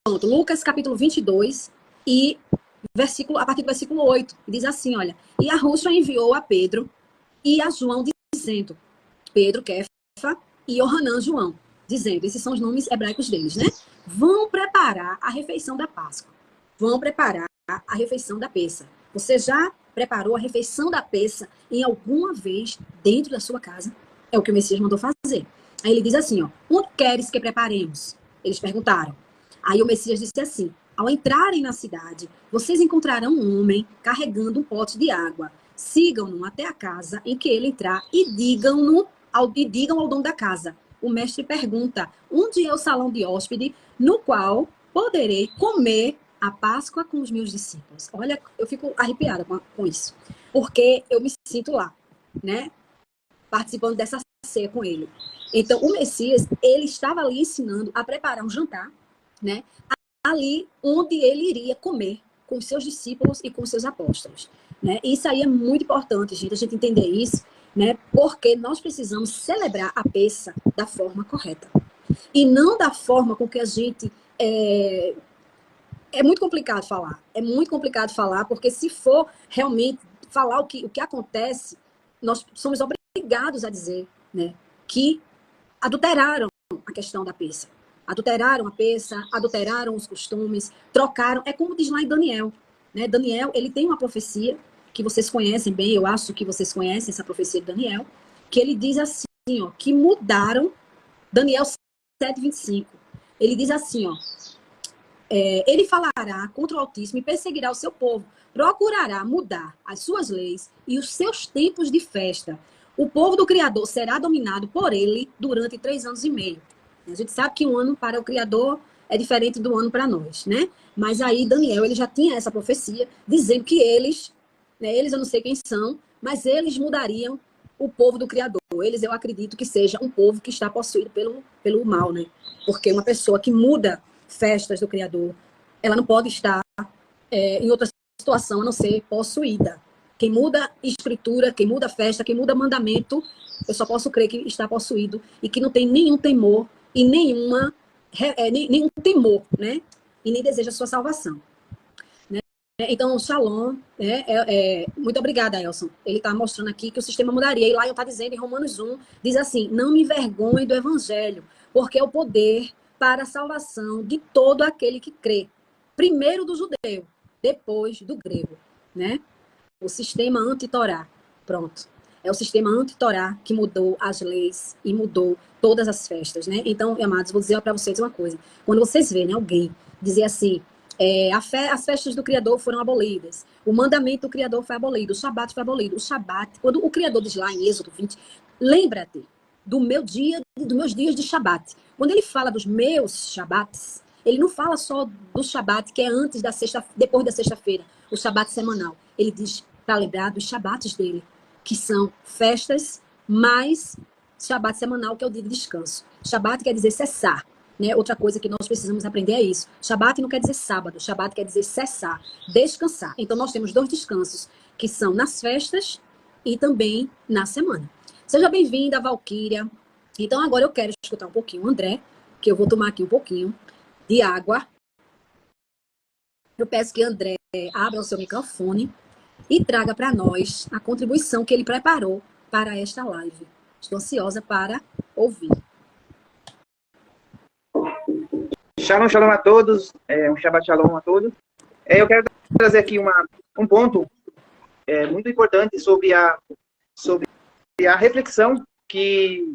Pronto, Lucas capítulo 22 e a partir do versículo 8, diz assim, olha, e a Rússia enviou a Pedro e a João dizendo, Pedro, Kefa e Yohanan, João, dizendo, esses são os nomes hebraicos deles, né? Vão preparar a refeição da Páscoa. Vão preparar a refeição da peça. Você já preparou a refeição da peça em alguma vez dentro da sua casa? É o que o Messias mandou fazer. Aí ele diz assim, ó, onde queres que preparemos? Eles perguntaram. Aí o Messias disse assim, ao entrarem na cidade, vocês encontrarão um homem carregando um pote de água. Sigam-no até a casa em que ele entrar e digam ao dono da casa. O mestre pergunta, onde é o salão de hóspede no qual poderei comer a Páscoa com os meus discípulos? Olha, eu fico arrepiada com isso, porque eu me sinto lá, né? Participando dessa ceia com ele. Então, o Messias, ele estava ali ensinando a preparar um jantar, né? Ali onde ele iria comer com os seus discípulos e com os seus apóstolos, né? Isso aí é muito importante, gente, a gente entender isso, né? Porque nós precisamos celebrar a peça da forma correta. E não da forma com que a gente... É muito complicado falar. É muito complicado falar, porque se for realmente falar o que acontece, nós somos obrigados a dizer, né, que adulteraram a questão da peça. Adulteraram a peça, adulteraram os costumes, trocaram. É como diz lá em Daniel, né? Daniel, ele tem uma profecia que vocês conhecem bem, eu acho que vocês conhecem essa profecia de Daniel, que ele diz assim, ó, que mudaram, Daniel 7:25. Ele diz assim, ó, ele falará contra o Altíssimo e perseguirá o seu povo, procurará mudar as suas leis e os seus tempos de festa. O povo do Criador será dominado por ele durante 3 anos e meio. A gente sabe que um ano para o Criador é diferente do ano para nós, né? Mas aí Daniel, ele já tinha essa profecia, dizendo que eles, né, eles eu não sei quem são, mas eles mudariam o povo do Criador. Eles, eu acredito que seja um povo que está possuído pelo mal, né? Porque uma pessoa que muda festas do Criador, ela não pode estar em outra situação a não ser possuída. Quem muda escritura, quem muda festa, quem muda mandamento, eu só posso crer que está possuído e que não tem nenhum temor e nenhum temor, né? E nem deseja a sua salvação. Né? Então, Shalom, muito obrigada, Elson. Ele está mostrando aqui que o sistema mudaria. E lá eu está dizendo, em Romanos 1, diz assim, não me envergonhe do evangelho, porque é o poder para a salvação de todo aquele que crê. Primeiro do judeu, depois do grego, né? O sistema anti-Torá. Pronto. É o sistema anti-Torá que mudou as leis e mudou todas as festas, né? Então, amados, vou dizer para vocês uma coisa. Quando vocês verem alguém dizer assim, as festas do Criador foram abolidas, o mandamento do Criador foi abolido, o Shabat foi abolido. O Shabat, quando o Criador diz lá em Êxodo 20, lembra-te dos meus dias de Shabat. Quando ele fala dos meus Shabats, ele não fala só do Shabat, que é depois da sexta-feira, o Shabat semanal. Ele diz para lembrar dos Shabats dele, que são festas mais Shabat semanal, que é o dia de descanso. Shabat quer dizer cessar, né? Outra coisa que nós precisamos aprender é isso. Shabat não quer dizer sábado, Shabat quer dizer cessar, descansar. Então nós temos 2 descansos, que são nas festas e também na semana. Seja bem-vinda, Valquíria. Então, agora eu quero escutar um pouquinho o André, que eu vou tomar aqui um pouquinho de água. Eu peço que André abra o seu microfone e traga para nós a contribuição que ele preparou para esta live. Estou ansiosa para ouvir. Shalom, shalom a todos, um Shabbat shalom a todos. Eu quero trazer aqui um ponto muito importante sobre a reflexão que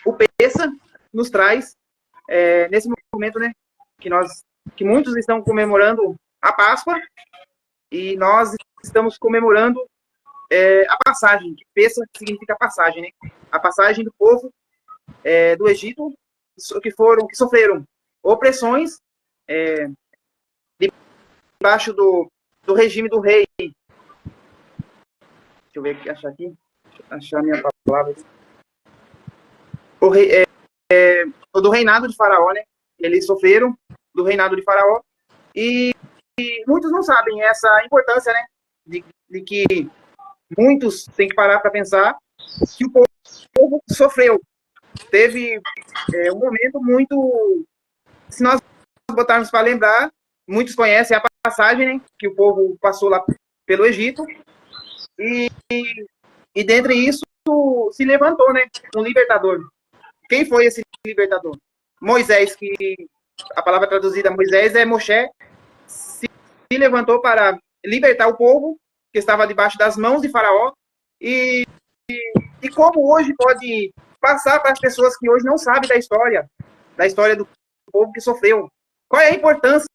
o Pessa nos traz nesse momento, né? Que muitos estão comemorando a Páscoa e nós estamos comemorando a passagem, que Pessa significa passagem, né? A passagem do povo do Egito que sofreram opressões debaixo do regime do rei. Deixa eu ver aqui, achar minha palavra. Do reinado de Faraó, né? Eles sofreram do reinado de Faraó e muitos não sabem essa importância, né? De que muitos têm que parar para pensar que o povo sofreu. Teve um momento muito... Se nós botarmos para lembrar, muitos conhecem a passagem, né? Que o povo passou lá pelo Egito e dentre isso se levantou, né? Um libertador. Quem foi esse libertador? Moisés, que a palavra traduzida Moisés é Moshe, se levantou para libertar o povo que estava debaixo das mãos de Faraó e como hoje pode passar para as pessoas que hoje não sabem da história do povo que sofreu. Qual é a importância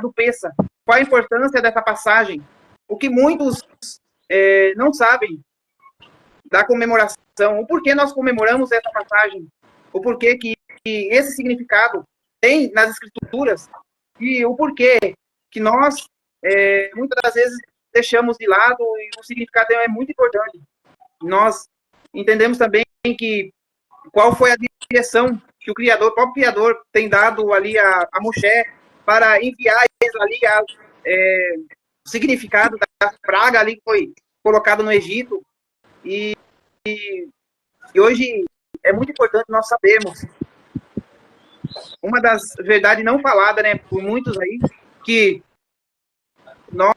do Pessa? Qual é a importância dessa passagem? O que muitos não sabem da comemoração, o porquê nós comemoramos essa passagem, o porquê que esse significado tem nas escrituras e o porquê que nós muitas das vezes deixamos de lado e o significado é muito importante. Nós entendemos também que qual foi a direção que o próprio Criador tem dado ali a Moshe para enviar ali o significado da praga ali que foi colocado no Egito e hoje é muito importante nós sabermos uma das verdades não faladas, né, por muitos aí, que nós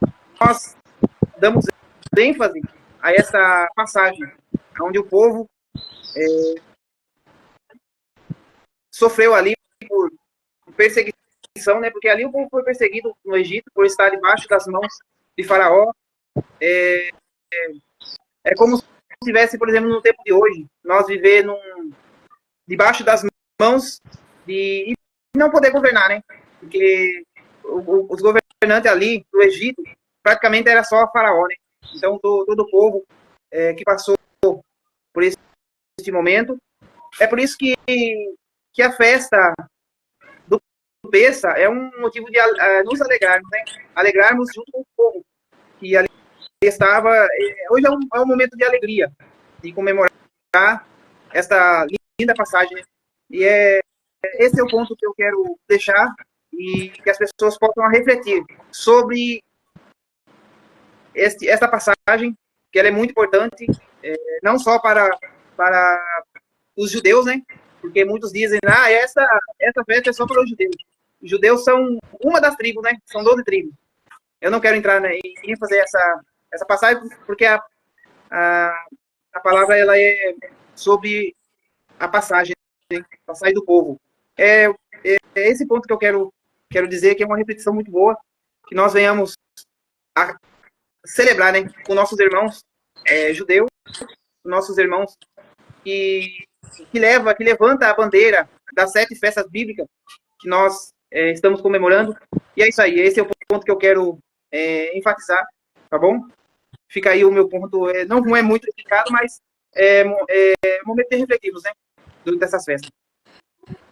damos ênfase a essa passagem, onde o povo sofreu ali por perseguição, né, porque ali o povo foi perseguido no Egito por estar debaixo das mãos de Faraó. É como se estivesse, por exemplo, no tempo de hoje, nós viver debaixo das mãos e não poder governar, né? Porque os governantes ali do Egito praticamente era só Faraó, né? Então todo o povo que passou por esse momento, é por isso que a festa do Pessa é um motivo de nos alegrarmos, né? Alegrarmos junto com o povo que ali estava. Hoje é um momento de alegria, de comemorar esta linda passagem, né? E esse é o ponto que eu quero deixar e que as pessoas possam refletir sobre esta passagem, que ela é muito importante, não só para os judeus, né? Porque muitos dizem, essa festa é só para os judeus. Os judeus são uma das tribos, né? São 12 tribos. Eu não quero entrar em fazer essa passagem, porque a palavra ela é sobre a passagem, né? Passagem do povo. É esse ponto que eu quero dizer, que é uma repetição muito boa, que nós venhamos a celebrar, né, com nossos irmãos judeus, nossos irmãos que levanta a bandeira das 7 festas bíblicas que nós estamos comemorando. E é isso aí, esse é o ponto que eu quero enfatizar, tá bom? Fica aí o meu ponto, não é muito explicado, mas é momento de refletirmos, né, durante essas festas.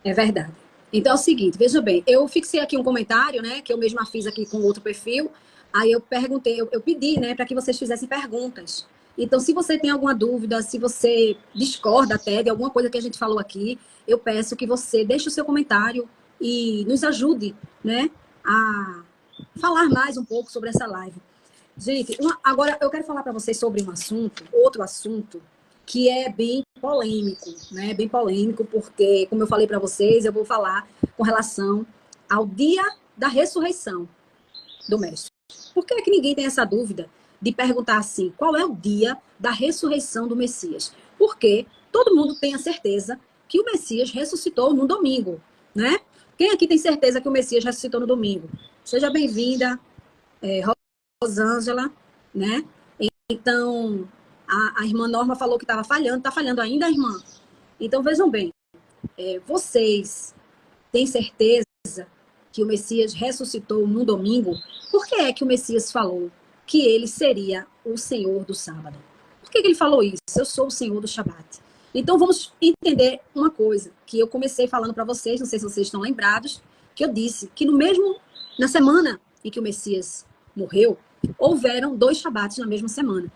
É verdade. Então é o seguinte, veja bem, eu fixei aqui um comentário, né, que eu mesma fiz aqui com outro perfil, aí eu perguntei, eu pedi, né, para que vocês fizessem perguntas. Então, se você tem alguma dúvida, se você discorda até de alguma coisa que a gente falou aqui, eu peço que você deixe o seu comentário e nos ajude, né, a falar mais um pouco sobre essa live. Gente, agora eu quero falar para vocês sobre outro assunto, que é bem polêmico, né? Bem polêmico, porque, como eu falei para vocês, eu vou falar com relação ao dia da ressurreição do Mestre. Por que é que ninguém tem essa dúvida de perguntar assim, qual é o dia da ressurreição do Messias? Porque todo mundo tem a certeza que o Messias ressuscitou no domingo, né? Quem aqui tem certeza que o Messias ressuscitou no domingo? Seja bem-vinda, Rosângela, né? Então, a irmã Norma falou que estava falhando. Está falhando ainda, irmã? Então, vejam bem. Vocês têm certeza que o Messias ressuscitou no domingo? Por que é que o Messias falou que ele seria o Senhor do sábado? Por que ele falou isso? Eu sou o Senhor do Shabat. Então, vamos entender uma coisa que eu comecei falando para vocês, não sei se vocês estão lembrados, que eu disse que na semana em que o Messias morreu, houveram 2 Shabats na mesma semana.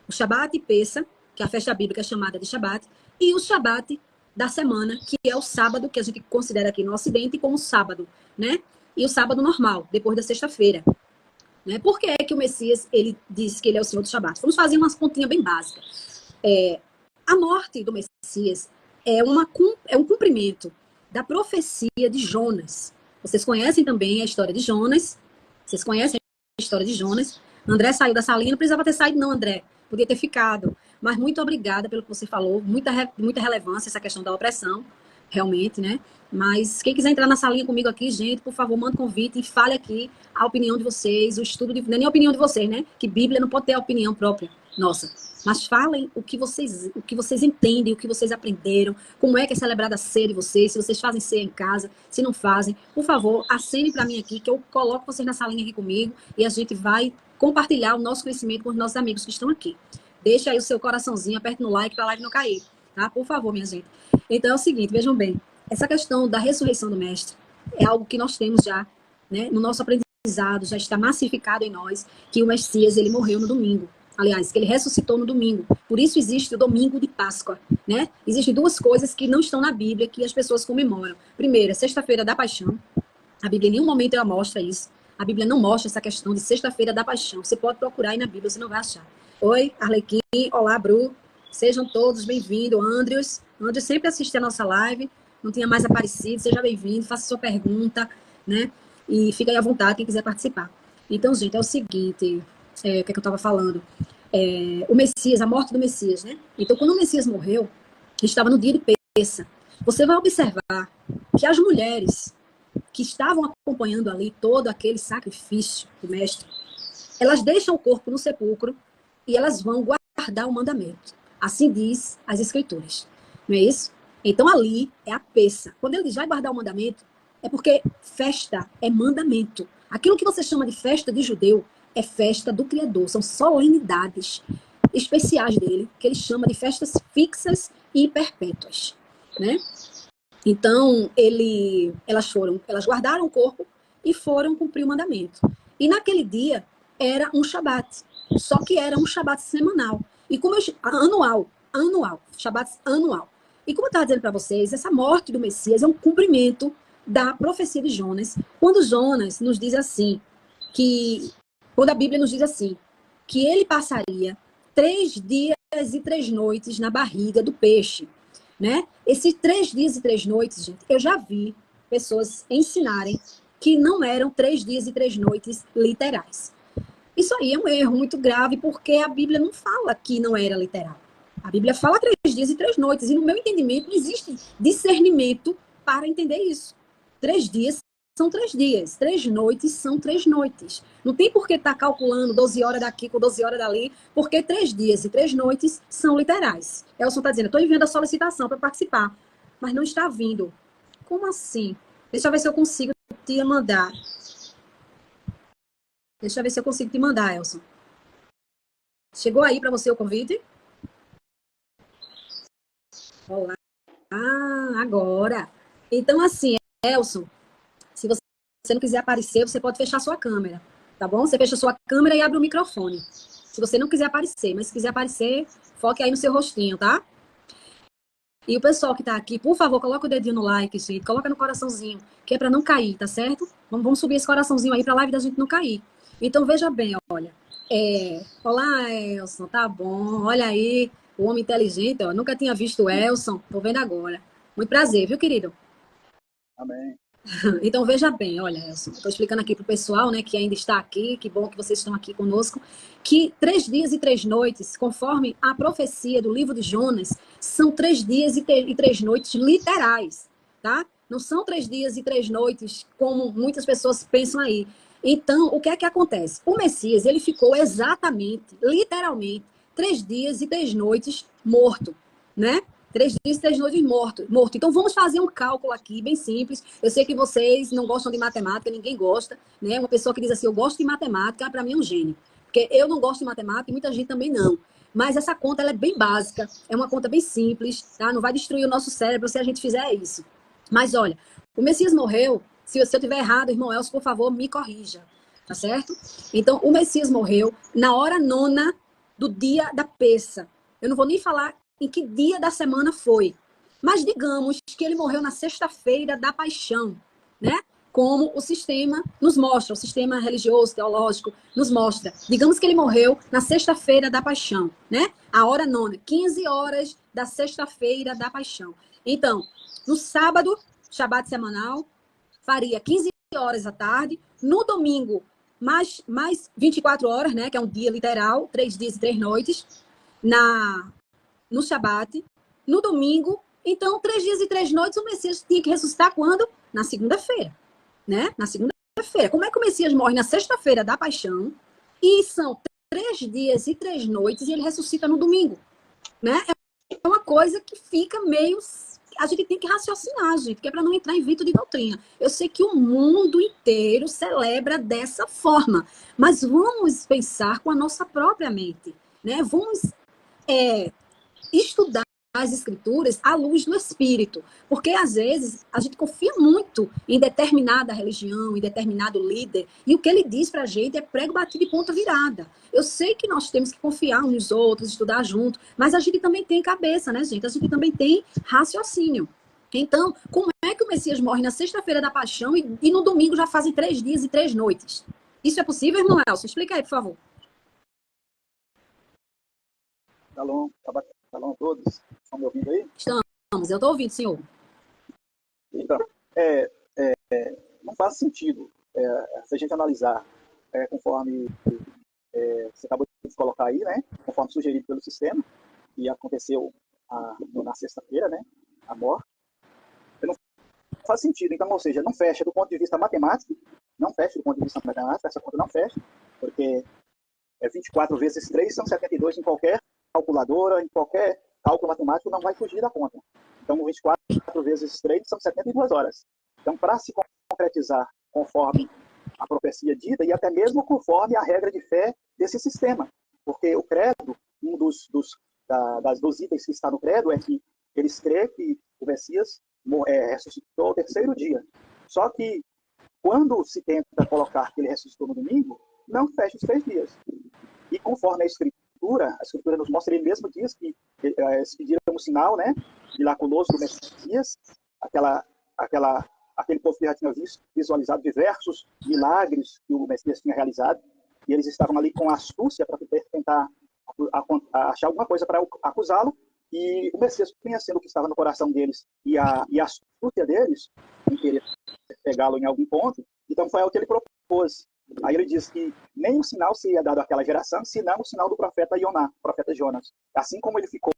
O Shabat Pessa, que é a festa bíblica chamada de Shabat, e o Shabat da semana, que é o sábado, que a gente considera aqui no Ocidente como sábado, né? E o sábado normal, depois da sexta-feira. Né? Por que é que o Messias ele disse que ele é o Senhor do Shabat? Vamos fazer umas pontinhas bem básicas. A morte do Messias é um cumprimento da profecia de Jonas. Vocês conhecem também a história de Jonas. Vocês conhecem a história de Jonas. André saiu da salinha, não precisava ter saído não, André. Podia ter ficado. Mas muito obrigada pelo que você falou. Muita relevância essa questão da opressão, realmente, né? Mas quem quiser entrar na salinha comigo aqui, gente, por favor, manda convite e fale aqui a opinião de vocês, o estudo não é nem a opinião de vocês, né? Que Bíblia não pode ter a opinião própria nossa. Mas falem o que vocês entendem, o que vocês aprenderam, como é que é celebrada a ceia de vocês, se vocês fazem ceia em casa, se não fazem. Por favor, acene para mim aqui, que eu coloco vocês na salinha aqui comigo e a gente vai compartilhar o nosso conhecimento com os nossos amigos que estão aqui. Deixa aí o seu coraçãozinho, aperte no like para a live não cair, tá? Por favor, minha gente. Então é o seguinte, vejam bem, essa questão da ressurreição do Mestre é algo que nós temos já, né, no nosso aprendizado, já está massificado em nós, que o Messias, ele morreu no domingo. Aliás, que ele ressuscitou no domingo. Por isso existe o domingo de Páscoa, né? Existem 2 coisas que não estão na Bíblia, que as pessoas comemoram. Primeiro, sexta-feira da paixão. A Bíblia em nenhum momento ela mostra isso. A Bíblia não mostra essa questão de sexta-feira da paixão. Você pode procurar aí na Bíblia, você não vai achar. Oi, Arlequim. Olá, Bru. Sejam todos bem-vindos. Andrews sempre assiste a nossa live. Não tinha mais aparecido. Seja bem-vindo. Faça sua pergunta, né? E fica aí à vontade quem quiser participar. Então, gente, é o seguinte. O que é que eu estava falando? O Messias, a morte do Messias, né? Então, quando o Messias morreu, estava no dia de Pessa. Você vai observar que as mulheres que estavam acompanhando ali todo aquele sacrifício do Mestre, elas deixam o corpo no sepulcro e elas vão guardar o mandamento. Assim diz as Escrituras. Não é isso? Então, ali é a Pessa. Quando ele diz vai guardar o mandamento, é porque festa é mandamento. Aquilo que você chama de festa de judeu é festa do Criador. São solenidades especiais dele, que ele chama de festas fixas e perpétuas, né? Então, elas guardaram o corpo e foram cumprir o mandamento. E naquele dia era um Shabat, só que era um Shabat semanal. E como anual, Shabat anual. E como eu estava dizendo para vocês, essa morte do Messias é um cumprimento da profecia de Jonas, quando Jonas nos diz assim, quando a Bíblia nos diz assim, que ele passaria 3 dias e 3 noites na barriga do peixe, né? Esses 3 dias e 3 noites, gente, eu já vi pessoas ensinarem que não eram 3 dias e 3 noites literais. Isso aí é um erro muito grave, porque a Bíblia não fala que não era literal. A Bíblia fala 3 dias e 3 noites, e no meu entendimento não existe discernimento para entender isso. 3 dias são 3 dias, 3 noites são 3 noites. Não tem por que estar calculando 12 horas daqui com 12 horas dali, porque 3 dias e 3 noites são literais. Elson está dizendo, estou enviando a solicitação para participar, mas não está vindo. Como assim? Deixa eu ver se eu consigo te mandar. Deixa eu ver se eu consigo te mandar, Elson. Chegou aí para você o convite? Olá. Agora. Então, assim, Elson, se você não quiser aparecer, você pode fechar sua câmera, tá bom? Você fecha sua câmera e abre o microfone. Se você não quiser aparecer, mas se quiser aparecer, foque aí no seu rostinho, tá? E o pessoal que tá aqui, por favor, coloca o dedinho no like, gente. Coloca no coraçãozinho, que é para não cair, tá certo? Vamos subir esse coraçãozinho aí pra live da gente não cair. Então, veja bem, olha. Olá, Elson, tá bom. Olha aí, o homem inteligente, ó. Nunca tinha visto o Elson, tô vendo agora. Muito prazer, viu, querido? Amém. Então, veja bem, olha, Elson, estou explicando aqui para o pessoal, né, que ainda está aqui, que bom que vocês estão aqui conosco, que 3 dias e 3 noites, conforme a profecia do livro de Jonas, são 3 dias e 3 noites literais, tá? Não são 3 dias e 3 noites, como muitas pessoas pensam aí. Então, o que é que acontece? O Messias, ele ficou exatamente, literalmente, 3 dias e 3 noites morto, né? 3 dias e 3 noites morto. Então, vamos fazer um cálculo aqui, bem simples. Eu sei que vocês não gostam de matemática, ninguém gosta, né? Uma pessoa que diz assim, eu gosto de matemática, para mim é um gênio. Porque eu não gosto de matemática e muita gente também não. Mas essa conta ela é bem básica, é uma conta bem simples, tá? Não vai destruir o nosso cérebro se a gente fizer isso. Mas olha, o Messias morreu. Se eu estiver errado, irmão Elcio, por favor, me corrija. Tá certo? Então, o Messias morreu na hora nona do dia da peça. Eu não vou nem falar em que dia da semana foi. Mas digamos que ele morreu na sexta-feira da paixão, né? Como o sistema nos mostra, o sistema religioso, teológico, nos mostra. Digamos que ele morreu na sexta-feira da paixão, né? A hora nona, 15 horas da sexta-feira da paixão. Então, no sábado, Shabat semanal, faria 15 horas à tarde. No domingo, mais 24 horas, né? Que é um dia literal, 3 dias e 3 noites, no Shabat. No domingo, então, 3 dias e 3 noites, o Messias tinha que ressuscitar quando? Na segunda-feira, né? Na segunda-feira. Como é que o Messias morre na sexta-feira da paixão e são 3 dias e 3 noites e ele ressuscita no domingo, né? É uma coisa que fica meio... A gente tem que raciocinar, gente, que é para não entrar em vito de doutrina. Eu sei que o mundo inteiro celebra dessa forma, mas vamos pensar com a nossa própria mente, né? Vamos estudar as escrituras à luz do Espírito, porque às vezes a gente confia muito em determinada religião, em determinado líder, e o que ele diz para a gente é prego batido e ponta virada. Eu sei que nós temos que confiar uns nos outros, estudar junto, mas a gente também tem cabeça, né, gente? A gente também tem raciocínio. Então, como é que o Messias morre na sexta-feira da paixão e no domingo já fazem 3 dias e 3 noites? Isso é possível, irmão Elcio? Explica aí, por favor. Shalom, shalom a todos. Estão me ouvindo aí? Estamos, eu estou ouvindo, senhor. Então, não faz sentido se a gente analisar conforme você acabou de colocar aí, né? Conforme sugerido pelo sistema, e aconteceu na sexta-feira, né? A morte. Não faz sentido, então, ou seja, não fecha do ponto de vista matemático, essa conta não fecha, porque 24 vezes 3 são 72 em qualquer calculadora, em qualquer cálculo matemático, não vai fugir da conta. Então, 24 vezes 3 são 72 horas. Então, para se concretizar conforme a profecia dita, e até mesmo conforme a regra de fé desse sistema. Porque o credo, dos itens que está no credo, é que eles creem que o Messias ressuscitou ao terceiro dia. Só que, quando se tenta colocar que ele ressuscitou no domingo, não fecha os 3 dias. E conforme a Escritura nos mostra, ele mesmo diz que eles pediram um sinal, né, miraculoso do Messias, aquele povo que já tinha visualizado diversos milagres que o Messias tinha realizado, e eles estavam ali com astúcia para tentar achar alguma coisa para acusá-lo, e o Messias, conhecendo o que estava no coração deles e a astúcia deles, em querer pegá-lo em algum ponto, então foi o que ele propôs. Aí ele diz que nem o sinal seria dado àquela geração, senão o sinal do profeta Jonas. Assim como ele ficou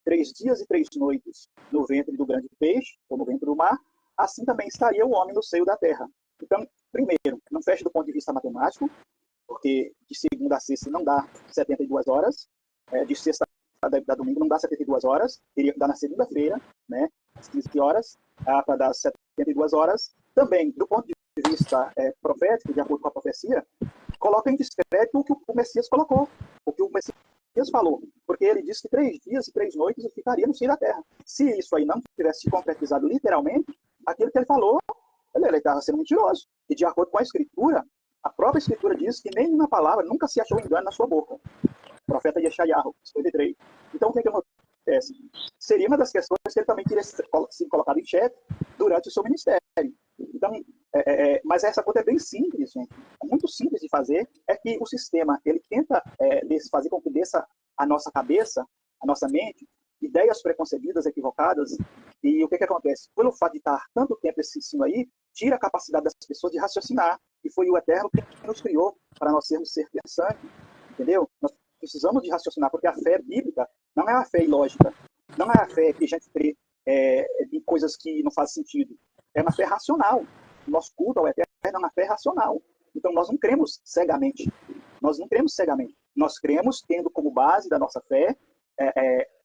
3 dias e 3 noites no ventre do grande peixe, ou no ventre do mar, assim também estaria o homem no seio da terra. Então, primeiro, não fecha do ponto de vista matemático, porque de segunda a sexta não dá 72 horas, de sexta a domingo não dá 72 horas, teria que dar na segunda-feira, né, às 15 horas, para dar 72 horas. Também, do ponto de vista profético, de acordo com a profecia, coloca em descrédito o que o Messias colocou, o que o Messias falou, porque ele disse que 3 dias e 3 noites ele ficaria no seio da terra. Se isso aí não tivesse se concretizado literalmente, aquilo que ele falou, ele estava sendo mentiroso. E de acordo com a Escritura, a própria Escritura diz que nenhuma palavra nunca se achou engano na sua boca. O profeta Yeshayahu, 53. Então, o que acontece? Seria uma das questões que ele também queria ser colocado em xeque durante o seu ministério. Então, mas essa conta é bem simples, gente. É muito simples de fazer. É que o sistema, ele tenta fazer com que desça a nossa cabeça, a nossa mente, ideias preconcebidas, equivocadas. E o que acontece? Pelo fato de estar tanto tempo esse ensino aí, tira a capacidade das pessoas de raciocinar. E foi o Eterno que nos criou para nós sermos ser pensantes. Entendeu? Nós precisamos de raciocinar, porque a fé bíblica não é a fé ilógica. Não é a fé que a gente crê em coisas que não fazem sentido. é uma fé racional. O nosso culto ao eterno é uma fé racional. Então, nós não cremos cegamente. Nós não cremos cegamente. Nós cremos tendo como base da nossa fé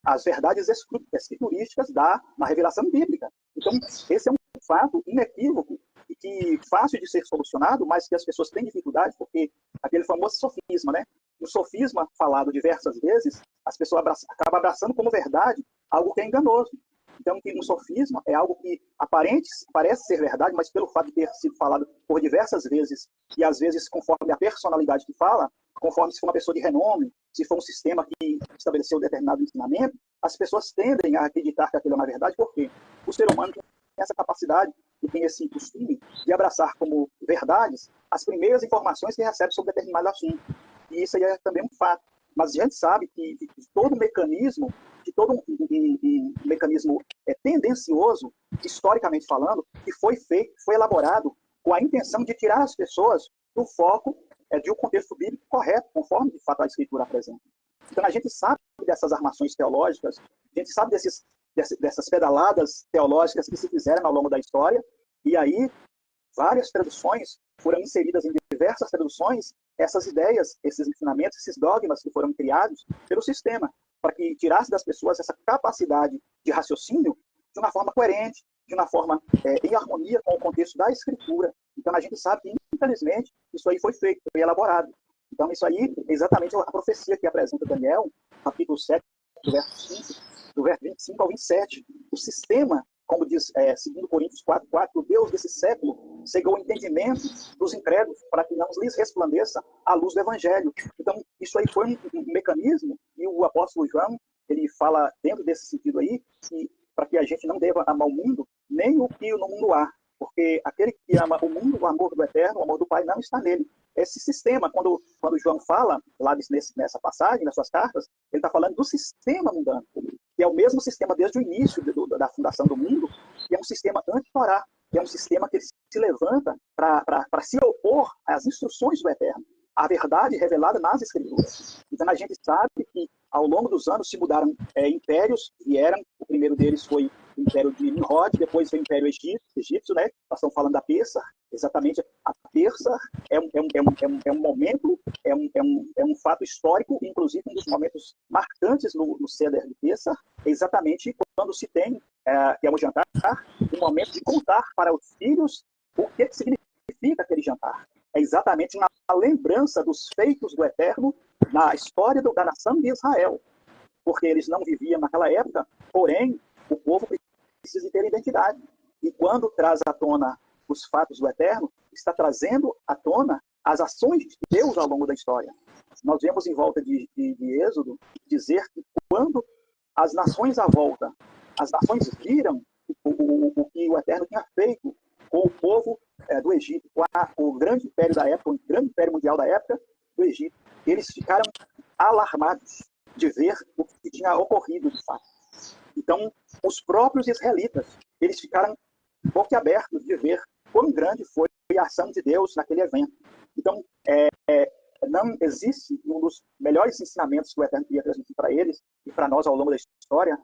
as verdades escriturísticas na revelação bíblica. Então, esse é um fato inequívoco e que fácil de ser solucionado, mas que as pessoas têm dificuldade, porque aquele famoso sofisma, né? O sofisma, falado diversas vezes, as pessoas acabam abraçando como verdade algo que é enganoso. Então, um sofisma é algo que parece ser verdade, mas pelo fato de ter sido falado por diversas vezes, e às vezes conforme a personalidade que fala, conforme se for uma pessoa de renome, se for um sistema que estabeleceu determinado ensinamento, as pessoas tendem a acreditar que aquilo é uma verdade, porque o ser humano tem essa capacidade e tem esse costume de abraçar como verdades as primeiras informações que recebe sobre determinado assunto. E isso aí é também um fato. Mas a gente sabe que de todo mecanismo, um mecanismo tendencioso, historicamente falando, que foi feito, foi elaborado com a intenção de tirar as pessoas do foco de um contexto bíblico correto, conforme de fato a Escritura apresenta. Então a gente sabe dessas armações teológicas, a gente sabe dessas pedaladas teológicas que se fizeram ao longo da história, e aí várias traduções foram inseridas em diversas traduções, essas ideias, esses ensinamentos, esses dogmas que foram criados pelo sistema, para que tirasse das pessoas essa capacidade de raciocínio de uma forma coerente, de uma forma em harmonia com o contexto da Escritura. Então a gente sabe que, infelizmente, isso aí foi feito, foi elaborado. Então isso aí é exatamente a profecia que apresenta Daniel, capítulo 7, do verso 25 ao 27. O sistema, como diz 2 Coríntios 4:4, o Deus desse século cegou o entendimento dos incrédulos para que não lhes resplandeça a luz do Evangelho. Então, isso aí foi um mecanismo, e o apóstolo João, ele fala dentro desse sentido aí, que para que a gente não deva amar o mundo, nem o que no mundo há, porque aquele que ama o mundo, o amor do eterno, o amor do Pai não está nele. Esse sistema, quando João fala, lá nessa passagem, nas suas cartas, ele está falando do sistema mundano, que é o mesmo sistema desde o início da fundação do mundo, que é um sistema anti-Torá, que é um sistema que ele se levanta para se opor às instruções do Eterno, à verdade revelada nas Escrituras. Então a gente sabe que ao longo dos anos se mudaram impérios, vieram, o primeiro deles foi o Império de Nimrod, depois foi o Império Egípcio, né? Nós estamos falando da Pérsia, exatamente. A Pérsia é um momento, é um fato histórico, inclusive um dos momentos marcantes no Seder de Pérsia, é exatamente quando se tem, que é um jantar, um momento de contar para os filhos o que significa aquele jantar. É exatamente uma lembrança dos feitos do Eterno na história da nação de Israel, porque eles não viviam naquela época, porém, o povo precisa ter identidade. E quando traz à tona os fatos do Eterno, está trazendo à tona as ações de Deus ao longo da história. Nós vemos em volta de Êxodo dizer que quando as nações à volta, as nações viram o que o Eterno tinha feito com o povo do Egito, com o grande império da época, o grande império mundial da época do Egito, eles ficaram alarmados de ver o que tinha ocorrido de fato. Então, os próprios israelitas, eles ficaram boquiabertos de ver quão grande foi a ação de Deus naquele evento. Então, não existe um dos melhores ensinamentos que o Eterno queria transmitir para eles e para nós ao longo da história,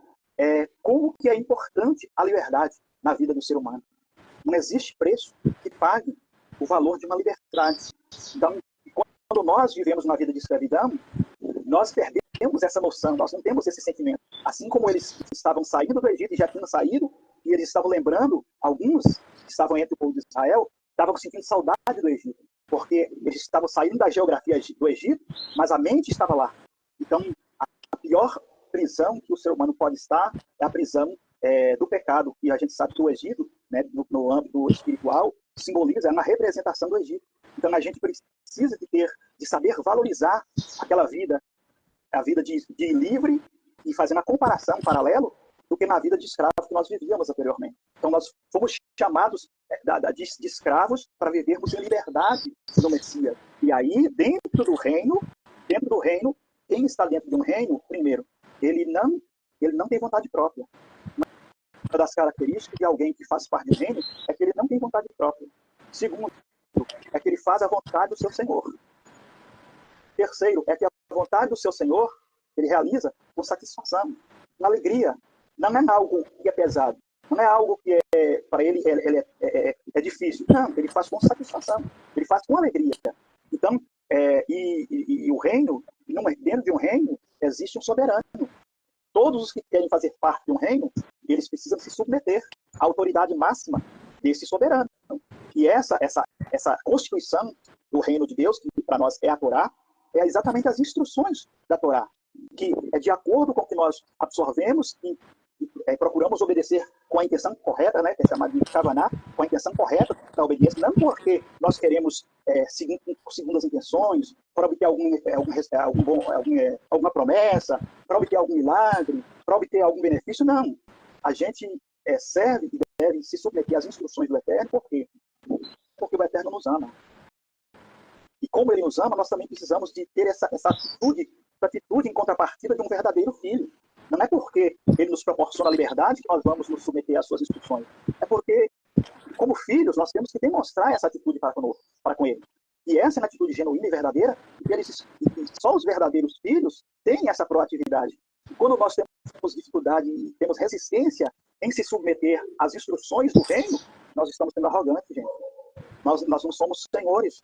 como que é importante a liberdade na vida do ser humano. Não existe preço que pague o valor de uma liberdade. Então, quando nós vivemos uma vida de escravidão, nós perdemos essa noção, nós não temos esse sentimento. Assim como eles estavam saindo do Egito e já tinham saído, e eles estavam lembrando, alguns que estavam entre o povo de Israel, estavam sentindo saudade do Egito, porque eles estavam saindo da geografia do Egito, mas a mente estava lá. Então, a pior prisão que o ser humano pode estar é a prisão do pecado. E a gente sabe que o Egito, né, no âmbito espiritual, simboliza uma representação do Egito. Então, a gente precisa de saber valorizar aquela vida, a vida de livre, e fazer uma comparação, um paralelo, do que na vida de escravo que nós vivíamos anteriormente. Então, nós fomos chamados de escravos para vivermos em liberdade no Messias. E aí, dentro do reino, quem está dentro de um reino, primeiro, ele não tem vontade própria. Uma das características de alguém que faz parte do reino é que ele não tem vontade própria. Segundo, é que ele faz a vontade do seu Senhor. Terceiro, é que a vontade do seu Senhor ele realiza com satisfação, com alegria. Não é algo que é pesado, Não é algo que para ele, é difícil. Não, ele faz com satisfação, ele faz com alegria. Então, e o reino, dentro de um reino, existe um soberano. Todos os que querem fazer parte de um reino, eles precisam se submeter à autoridade máxima desse soberano. E essa constituição do reino de Deus, que para nós é a Torá, é exatamente as instruções da Torá, que é de acordo com o que nós absorvemos e procuramos obedecer com a intenção correta, né, que é chamado de Kavaná, com a intenção correta da obediência, não porque nós queremos seguir com segundas intenções, para obter alguma promessa, para obter algum milagre, para obter algum benefício, não. A gente serve e deve se submeter às instruções do Eterno, por quê? Porque o Eterno nos ama. E como ele nos ama, nós também precisamos de ter essa atitude em contrapartida de um verdadeiro filho. Não é porque ele nos proporciona a liberdade que nós vamos nos submeter às suas instruções. É porque, como filhos, nós temos que demonstrar essa atitude para com ele. E essa é uma atitude genuína e verdadeira, e só os verdadeiros filhos têm essa proatividade. E quando nós temos dificuldade e temos resistência em se submeter às instruções do reino, nós estamos sendo arrogantes, gente. Nós não somos senhores,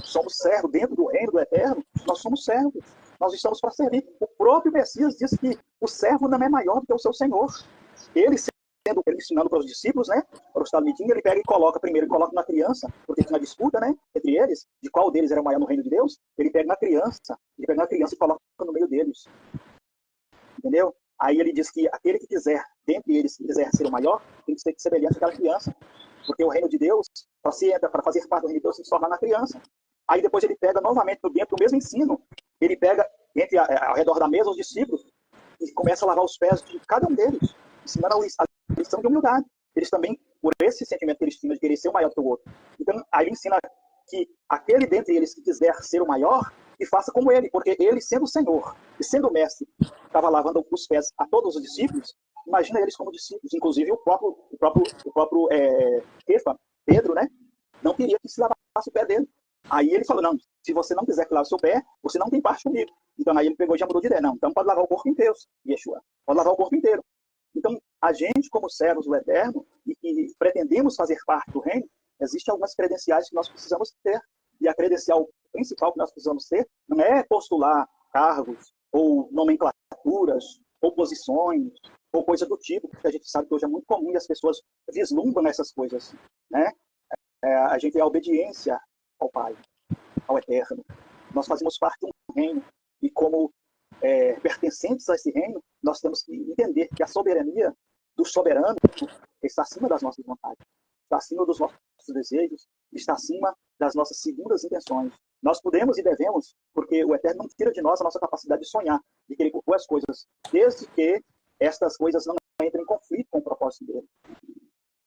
somos servos dentro do reino do Eterno, nós somos servos. Nós estamos para servir. O próprio Messias diz que o servo não é maior do que o seu Senhor. Ele ensinando para os discípulos, né, para os talmidim, ele pega e coloca na criança, porque tinha uma disputa, né, entre eles, de qual deles era maior no reino de Deus. Ele pega na criança e coloca no meio deles. Entendeu? Aí ele diz que aquele que quiser, dentre eles, que quiser ser o maior, tem que ser semelhante àquela criança. Porque o reino de Deus, para fazer parte do reino de Deus, tem que se tornar na criança. Aí depois ele pega novamente, dentro do mesmo ensino, ele pega ao redor da mesa os discípulos e começa a lavar os pés de cada um deles, ensinando a lição de humildade. Eles também, por esse sentimento que eles tinham de querer ser o maior do que o outro. Então, aí ele ensina que aquele dentre eles que quiser ser o maior, que faça como ele, porque ele, sendo o Senhor e sendo o mestre, estava lavando os pés a todos os discípulos. Imagina eles como discípulos, inclusive o próprio Kefa, Pedro, né, não queria que se lavasse o pé dele. Aí ele falou, não, se você não quiser que lave o seu pé, você não tem parte comigo. Então aí ele pegou e já mudou de ideia. Não, então pode lavar o corpo inteiro, Yeshua. Pode lavar o corpo inteiro. Então, a gente, como servos do Eterno, e que pretendemos fazer parte do reino, existem algumas credenciais que nós precisamos ter. E a credencial principal que nós precisamos ter não é postular cargos, ou nomenclaturas, ou posições, ou coisa do tipo, porque a gente sabe que hoje é muito comum e as pessoas vislumbram essas coisas, né? A gente é a obediência ao Pai, ao Eterno. Nós fazemos parte de um reino e como pertencentes a esse reino, nós temos que entender que a soberania do soberano está acima das nossas vontades, está acima dos nossos desejos, está acima das nossas segundas intenções. Nós podemos e devemos, porque o Eterno não tira de nós a nossa capacidade de sonhar, de querer concluir as coisas, desde que estas coisas não entrem em conflito com o propósito dele.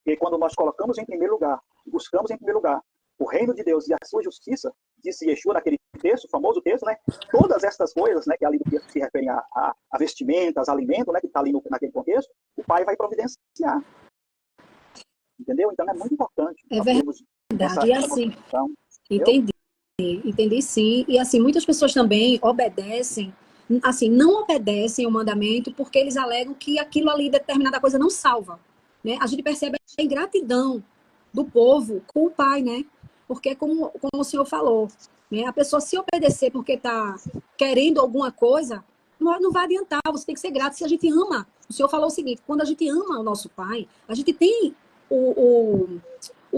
Porque quando nós colocamos em primeiro lugar, buscamos em primeiro lugar o reino de Deus e a sua justiça, disse Yeshua naquele texto, o famoso texto, né? Todas estas coisas, né, que ali do texto se referem a vestimentas, alimento, né, que está ali naquele contexto, o Pai vai providenciar. Entendeu? Então é muito importante. É verdade. E assim, entendi sim. E assim, muitas pessoas também obedecem, assim, não obedecem o mandamento porque eles alegam que aquilo ali, determinada coisa, não salva. Né? A gente percebe a ingratidão do povo com o Pai, né? Porque, como o senhor falou, né? A pessoa se obedecer porque está querendo alguma coisa, não vai adiantar, você tem que ser grato. Se a gente ama, o senhor falou o seguinte, quando a gente ama o nosso Pai, a gente tem o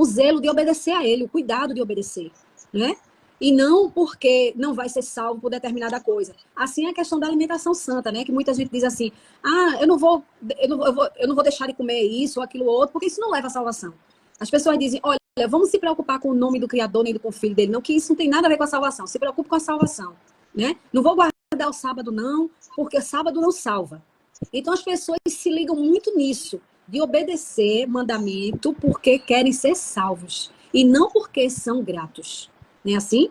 zelo de obedecer a Ele, o cuidado de obedecer, né? E não porque não vai ser salvo por determinada coisa. Assim é a questão da alimentação santa, né? Que muita gente diz assim, eu não vou deixar de comer isso ou aquilo outro, porque isso não leva à salvação. As pessoas dizem, olha, vamos se preocupar com o nome do Criador, nem com o Filho dele, não, que isso não tem nada a ver com a salvação. Se preocupe com a salvação, né? Não vou guardar o sábado, não, porque o sábado não salva. Então, as pessoas se ligam muito nisso, de obedecer mandamento porque querem ser salvos, e não porque são gratos. Não é assim?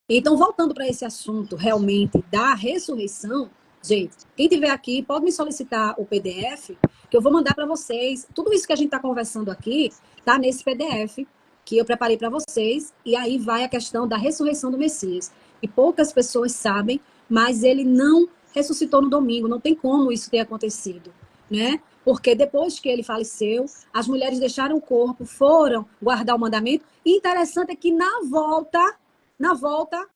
Então, voltando para esse assunto, realmente, da ressurreição, gente, quem tiver aqui, pode me solicitar o PDF, que eu vou mandar para vocês. Tudo isso que a gente está conversando aqui, está nesse PDF que eu preparei para vocês, e aí vai a questão da ressurreição do Messias. E poucas pessoas sabem, mas ele não ressuscitou no domingo, não tem como isso ter acontecido. né? Porque depois que ele faleceu, as mulheres deixaram o corpo, foram guardar o mandamento. E interessante é que na volta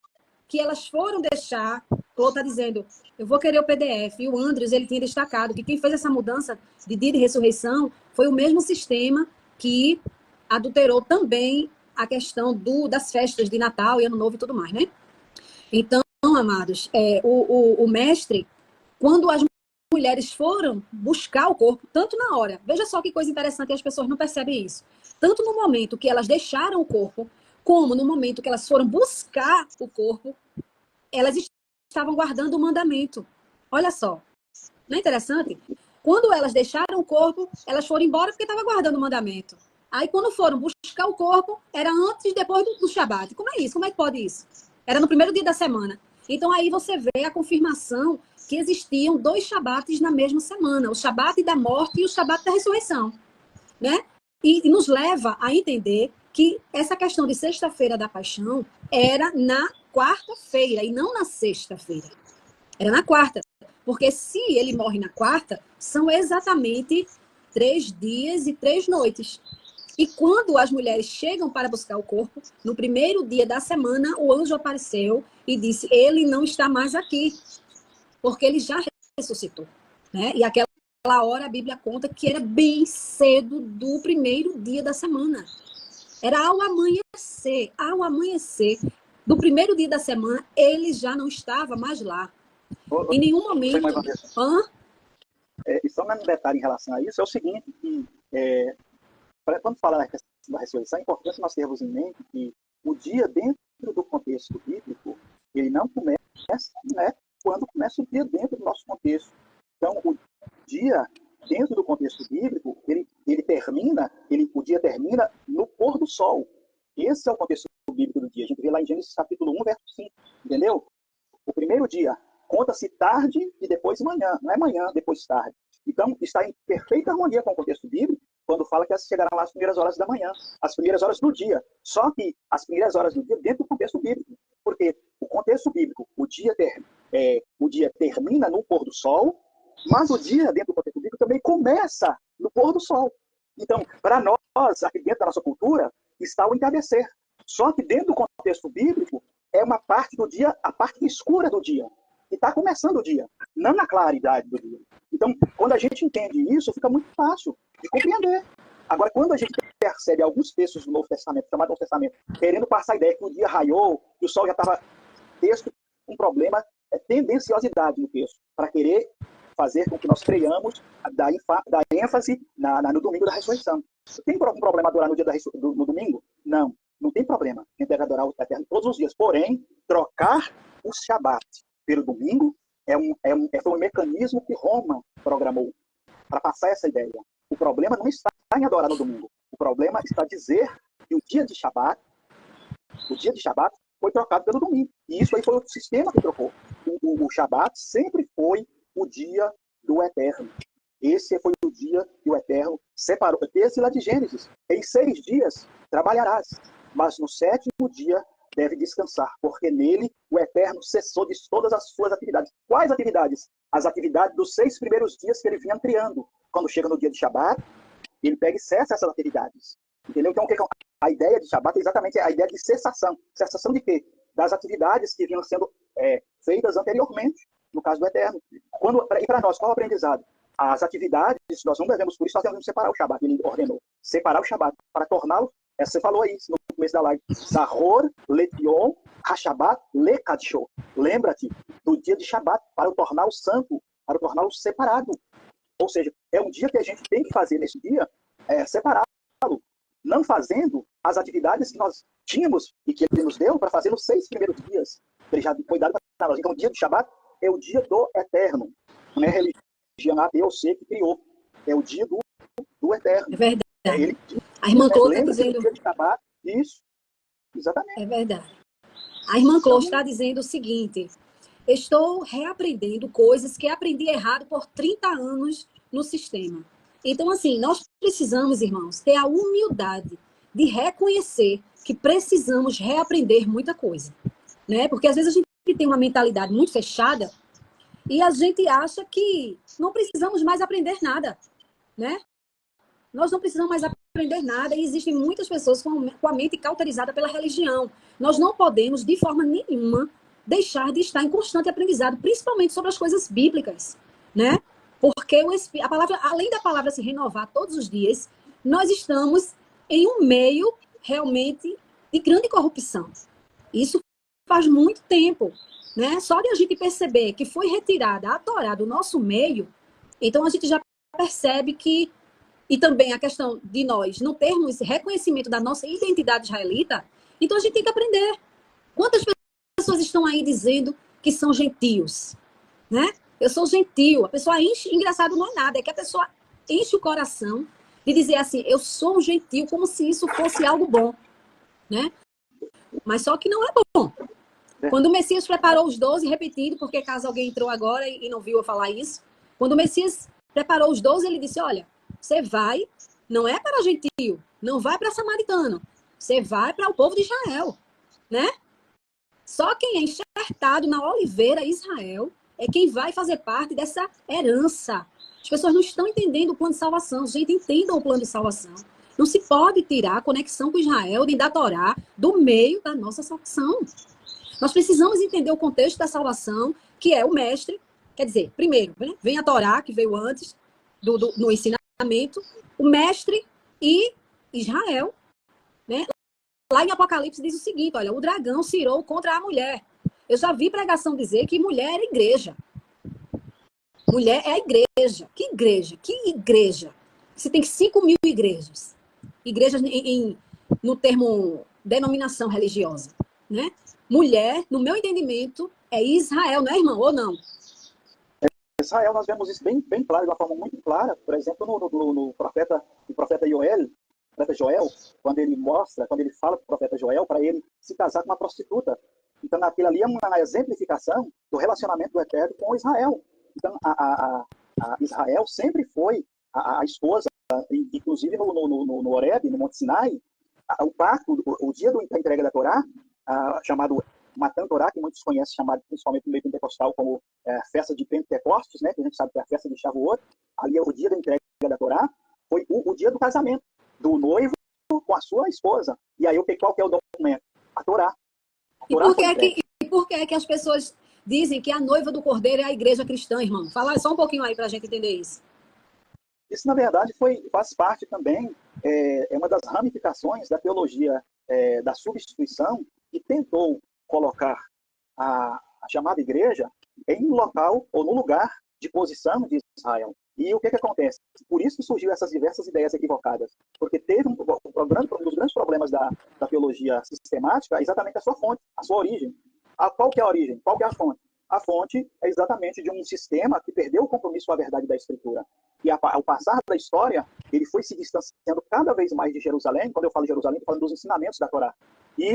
que elas foram deixar, Clô está dizendo, eu vou querer o PDF. E o Andrews, ele tinha destacado que quem fez essa mudança de dia de ressurreição foi o mesmo sistema que adulterou também a questão das festas de Natal e Ano Novo e tudo mais, né? Então, amados, o mestre, quando as mulheres foram buscar o corpo, tanto na hora, veja só que coisa interessante, as pessoas não percebem isso, tanto no momento que elas deixaram o corpo, como no momento que elas foram buscar o corpo, elas estavam guardando o mandamento. Olha só, não é interessante? Quando elas deixaram o corpo, elas foram embora porque estavam guardando o mandamento. Aí, quando foram buscar o corpo, era antes e depois do Shabat. Como é isso? Como é que pode isso? Era no primeiro dia da semana. Então, aí você vê a confirmação que existiam 2 Shabates na mesma semana. O Shabat da morte e o Shabat da ressurreição. Né? E nos leva a entender que essa questão de sexta-feira da paixão era na quarta-feira e não na sexta-feira. Era na quarta. Porque se ele morre na quarta, são exatamente 3 dias e 3 noites. E quando as mulheres chegam para buscar o corpo, no primeiro dia da semana, o anjo apareceu e disse, ele não está mais aqui, porque ele já ressuscitou. Né? E aquela hora a Bíblia conta que era bem cedo do primeiro dia da semana. Era ao amanhecer do primeiro dia da semana, ele já não estava mais lá. Em nenhum momento... E só um detalhe em relação a isso, é o seguinte, que quando fala da questão da ressurreição, é importante nós termos em mente que o dia dentro do contexto bíblico, ele não começa, né, quando começa o dia dentro do nosso contexto. Então, o dia dentro do contexto bíblico, o dia termina no pôr do sol. Esse é o contexto bíblico do dia. A gente vê lá em Gênesis capítulo 1, verso 5, entendeu? O primeiro dia conta-se tarde e depois manhã, não é manhã, depois tarde. Então, está em perfeita harmonia com o contexto bíblico, quando fala que chegarão lá as primeiras horas da manhã, as primeiras horas do dia. Só que as primeiras horas do dia dentro do contexto bíblico. Porque o contexto bíblico, o dia termina no pôr do sol, mas o dia dentro do contexto bíblico também começa no pôr do sol. Então, para nós, aqui dentro da nossa cultura, está o entardecer. Só que dentro do contexto bíblico, é uma parte do dia, a parte escura do dia. E está começando o dia, não na claridade do dia. Então, quando a gente entende isso, fica muito fácil de compreender. Agora, quando a gente percebe alguns textos do Novo Testamento, chamado Novo Testamento, querendo passar a ideia que o dia raiou, que o sol já estava... Texto, um problema é tendenciosidade no texto, para querer fazer com que nós creiamos, dar ênfase no domingo da ressurreição. Tem algum problema adorar no dia no domingo? Não, não tem problema. A gente deve adorar o Eterno todos os dias. Porém, trocar o Shabat pelo domingo foi um mecanismo que Roma programou para passar essa ideia. O problema não está em adorar no domingo. O problema está em dizer que o dia de Shabat foi trocado pelo domingo. E isso aí foi o sistema que trocou. O Shabat sempre foi o dia do Eterno. Esse foi o dia que o Eterno separou. Esse lá de Gênesis. Em 6 dias trabalharás, mas no 7º dia deve descansar, porque nele o Eterno cessou de todas as suas atividades. Quais atividades? As atividades dos 6 primeiros dias que ele vinha criando. Quando chega no dia de Shabat, ele pega e cessa essas atividades. Entendeu? Então, a ideia de Shabat é exatamente a ideia de cessação. Cessação de quê? Das atividades que vinham sendo feitas anteriormente, no caso do Eterno. E para nós, qual o aprendizado? As atividades, nós não devemos, por isso nós devemos separar o Shabat. Ele ordenou separar o Shabat para torná-lo. Você falou aí no começo da live. Zahor, Letion, Hashabat, Lekadsho. Lembra-te do dia de Shabat para o torná-lo santo, para o torná-lo separado. Ou seja, é um dia que a gente tem que fazer nesse dia, separá-lo. Não fazendo as atividades que nós tínhamos e que ele nos deu para fazer nos 6 primeiros dias. Ele já foi dado para nós. Então, o dia do Shabat é o dia do Eterno. Não é a religião A, B ou C que criou. É o dia do Eterno. É verdade. A irmã Clô está dizendo... Dia de Shabat, isso. Exatamente. É verdade. A irmã Clô está dizendo o seguinte: estou reaprendendo coisas que aprendi errado por 30 anos no sistema. Então, assim, nós precisamos, irmãos, ter a humildade de reconhecer que precisamos reaprender muita coisa, né? Porque às vezes a gente tem uma mentalidade muito fechada E a gente acha que não precisamos mais aprender nada, né? Nós não precisamos mais aprender nada e existem muitas pessoas com a mente cauterizada pela religião. Nós não podemos, de forma nenhuma, deixar de estar em constante aprendizado, principalmente sobre as coisas bíblicas, né? Porque a palavra, além da palavra se renovar todos os dias, nós estamos em um meio realmente de grande corrupção. Isso faz muito tempo, né? Só de a gente perceber que foi retirada a Torá do nosso meio, então a gente já percebe que, e também a questão de nós não termos reconhecimento da nossa identidade israelita, então a gente tem que aprender. Quantas pessoas estão aí dizendo que são gentios, né? Eu sou gentil. A pessoa enche, engraçado não é nada, é que a pessoa enche o coração de dizer assim, eu sou um gentil, como se isso fosse algo bom, né? Mas só que não é bom. Quando o Messias preparou os 12, repetindo, porque caso alguém entrou agora e não viu eu falar isso, quando o Messias preparou os 12, ele disse, olha, você vai, não é para gentio, não vai para samaritano, você vai para o povo de Israel, né? Só quem é enxertado na oliveira Israel é quem vai fazer parte dessa herança. As pessoas não estão entendendo o plano de salvação. Gente, entendam o plano de salvação. Não se pode tirar a conexão com Israel, nem da Torá, do meio da nossa salvação. Nós precisamos entender o contexto da salvação, que é o mestre. Quer dizer, primeiro, né, vem a Torá, que veio antes no ensinamento, o mestre e Israel, né? Lá em Apocalipse diz o seguinte, olha, o dragão se irou contra a mulher. Eu já vi pregação dizer que mulher era igreja. Mulher é a igreja. Que igreja? Que igreja? Você tem 5.000 igrejas. Igrejas no termo denominação religiosa, né? Mulher, no meu entendimento, é Israel, não é, irmão? Ou não? Israel, nós vemos isso bem, bem claro, de uma forma muito clara. Por exemplo, no profeta Joel, quando ele fala para o profeta Joel para ele se casar com uma prostituta. Então, aquilo ali é uma exemplificação do relacionamento do Eterno com Israel. Então, a Israel sempre foi a esposa, inclusive no Horebe, no Monte Sinai, o pacto, o dia da entrega da Torá, chamado Matan Torá, que muitos conhecem, chamado principalmente no meio pentecostal como festa de Pentecostes, né, que a gente sabe que é a festa de Shavuot, ali é o dia da entrega da Torá, foi o dia do casamento do noivo com a sua esposa. E aí, qual que é o documento? A Torá. E por que é que as pessoas dizem que a noiva do Cordeiro é a igreja cristã, irmão? Fala só um pouquinho aí para a gente entender isso. Isso, na verdade, faz parte também, é uma das ramificações da teologia da substituição, que tentou colocar a chamada igreja em um local ou no lugar de posição de Israel. E o que acontece? Por isso que surgiu essas diversas ideias equivocadas. Porque teve um dos grandes problemas da teologia sistemática é exatamente a sua fonte, a sua origem. Qual que é a origem? Qual que é a fonte? A fonte é exatamente de um sistema que perdeu o compromisso com a verdade da Escritura. E ao passar da história, ele foi se distanciando cada vez mais de Jerusalém. Quando eu falo de Jerusalém, estou falando dos ensinamentos da Torá. E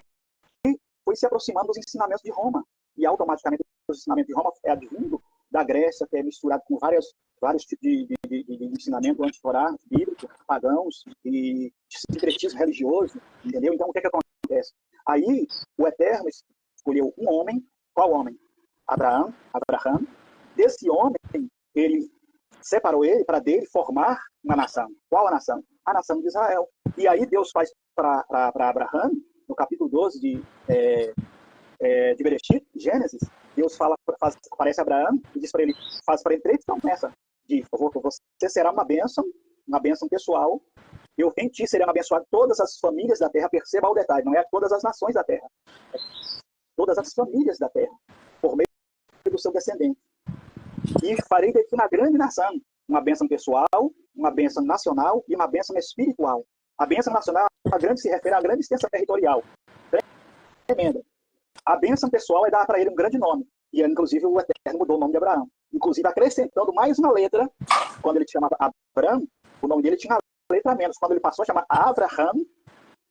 foi se aproximando dos ensinamentos de Roma. E automaticamente os ensinamentos de Roma é advindo da Grécia, que é misturado com vários tipos de ensinamento anti-Torá, bíblico, pagãos e sincretismo religioso, entendeu? Então, o que acontece? Aí, o Eterno escolheu um homem. Qual homem? Abraão. Desse homem, ele separou ele para dele formar uma nação. Qual a nação? A nação de Israel. E aí Deus faz para Abraão, no capítulo 12 de Bereshit, Gênesis, Deus aparece a Abraão e diz para ele, faz para ele 3 promessas. Diz, você será uma bênção pessoal, eu em ti serão abençoadas todas as famílias da terra. Perceba o detalhe, não é todas as nações da terra, é todas as famílias da terra, por meio do seu descendente. E farei daqui uma grande nação, uma bênção pessoal, uma bênção nacional e uma bênção espiritual. A bênção nacional se refere à grande extensão territorial, tremenda. A bênção pessoal é dar para ele um grande nome. E, inclusive, o Eterno mudou o nome de Abraão. Inclusive, acrescentando mais uma letra, quando ele chamava Abraão, o nome dele tinha uma letra a menos. Quando ele passou a chamar Avraham,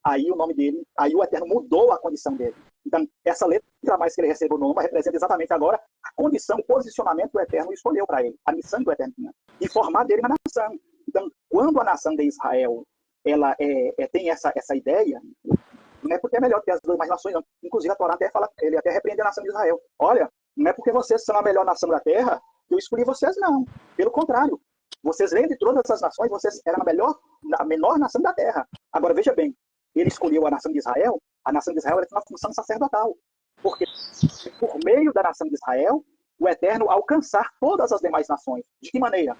aí o nome dele, aí o Eterno mudou a condição dele. Então, essa letra a mais que ele recebeu no nome representa exatamente agora a condição, o posicionamento do Eterno escolheu para ele, a missão do Eterno tinha, e formar dele uma nação. Então, quando a nação de Israel ela tem essa ideia, não é porque é melhor que as demais nações, não. Inclusive a Torá até fala, ele até repreende a nação de Israel. Olha, não é porque vocês são a melhor nação da terra que eu escolhi vocês, não. Pelo contrário, vocês, dentre todas as nações, vocês eram a menor nação da terra. Agora, veja bem, ele escolheu a nação de Israel era uma função sacerdotal, porque por meio da nação de Israel, o Eterno alcançar todas as demais nações. De que maneira?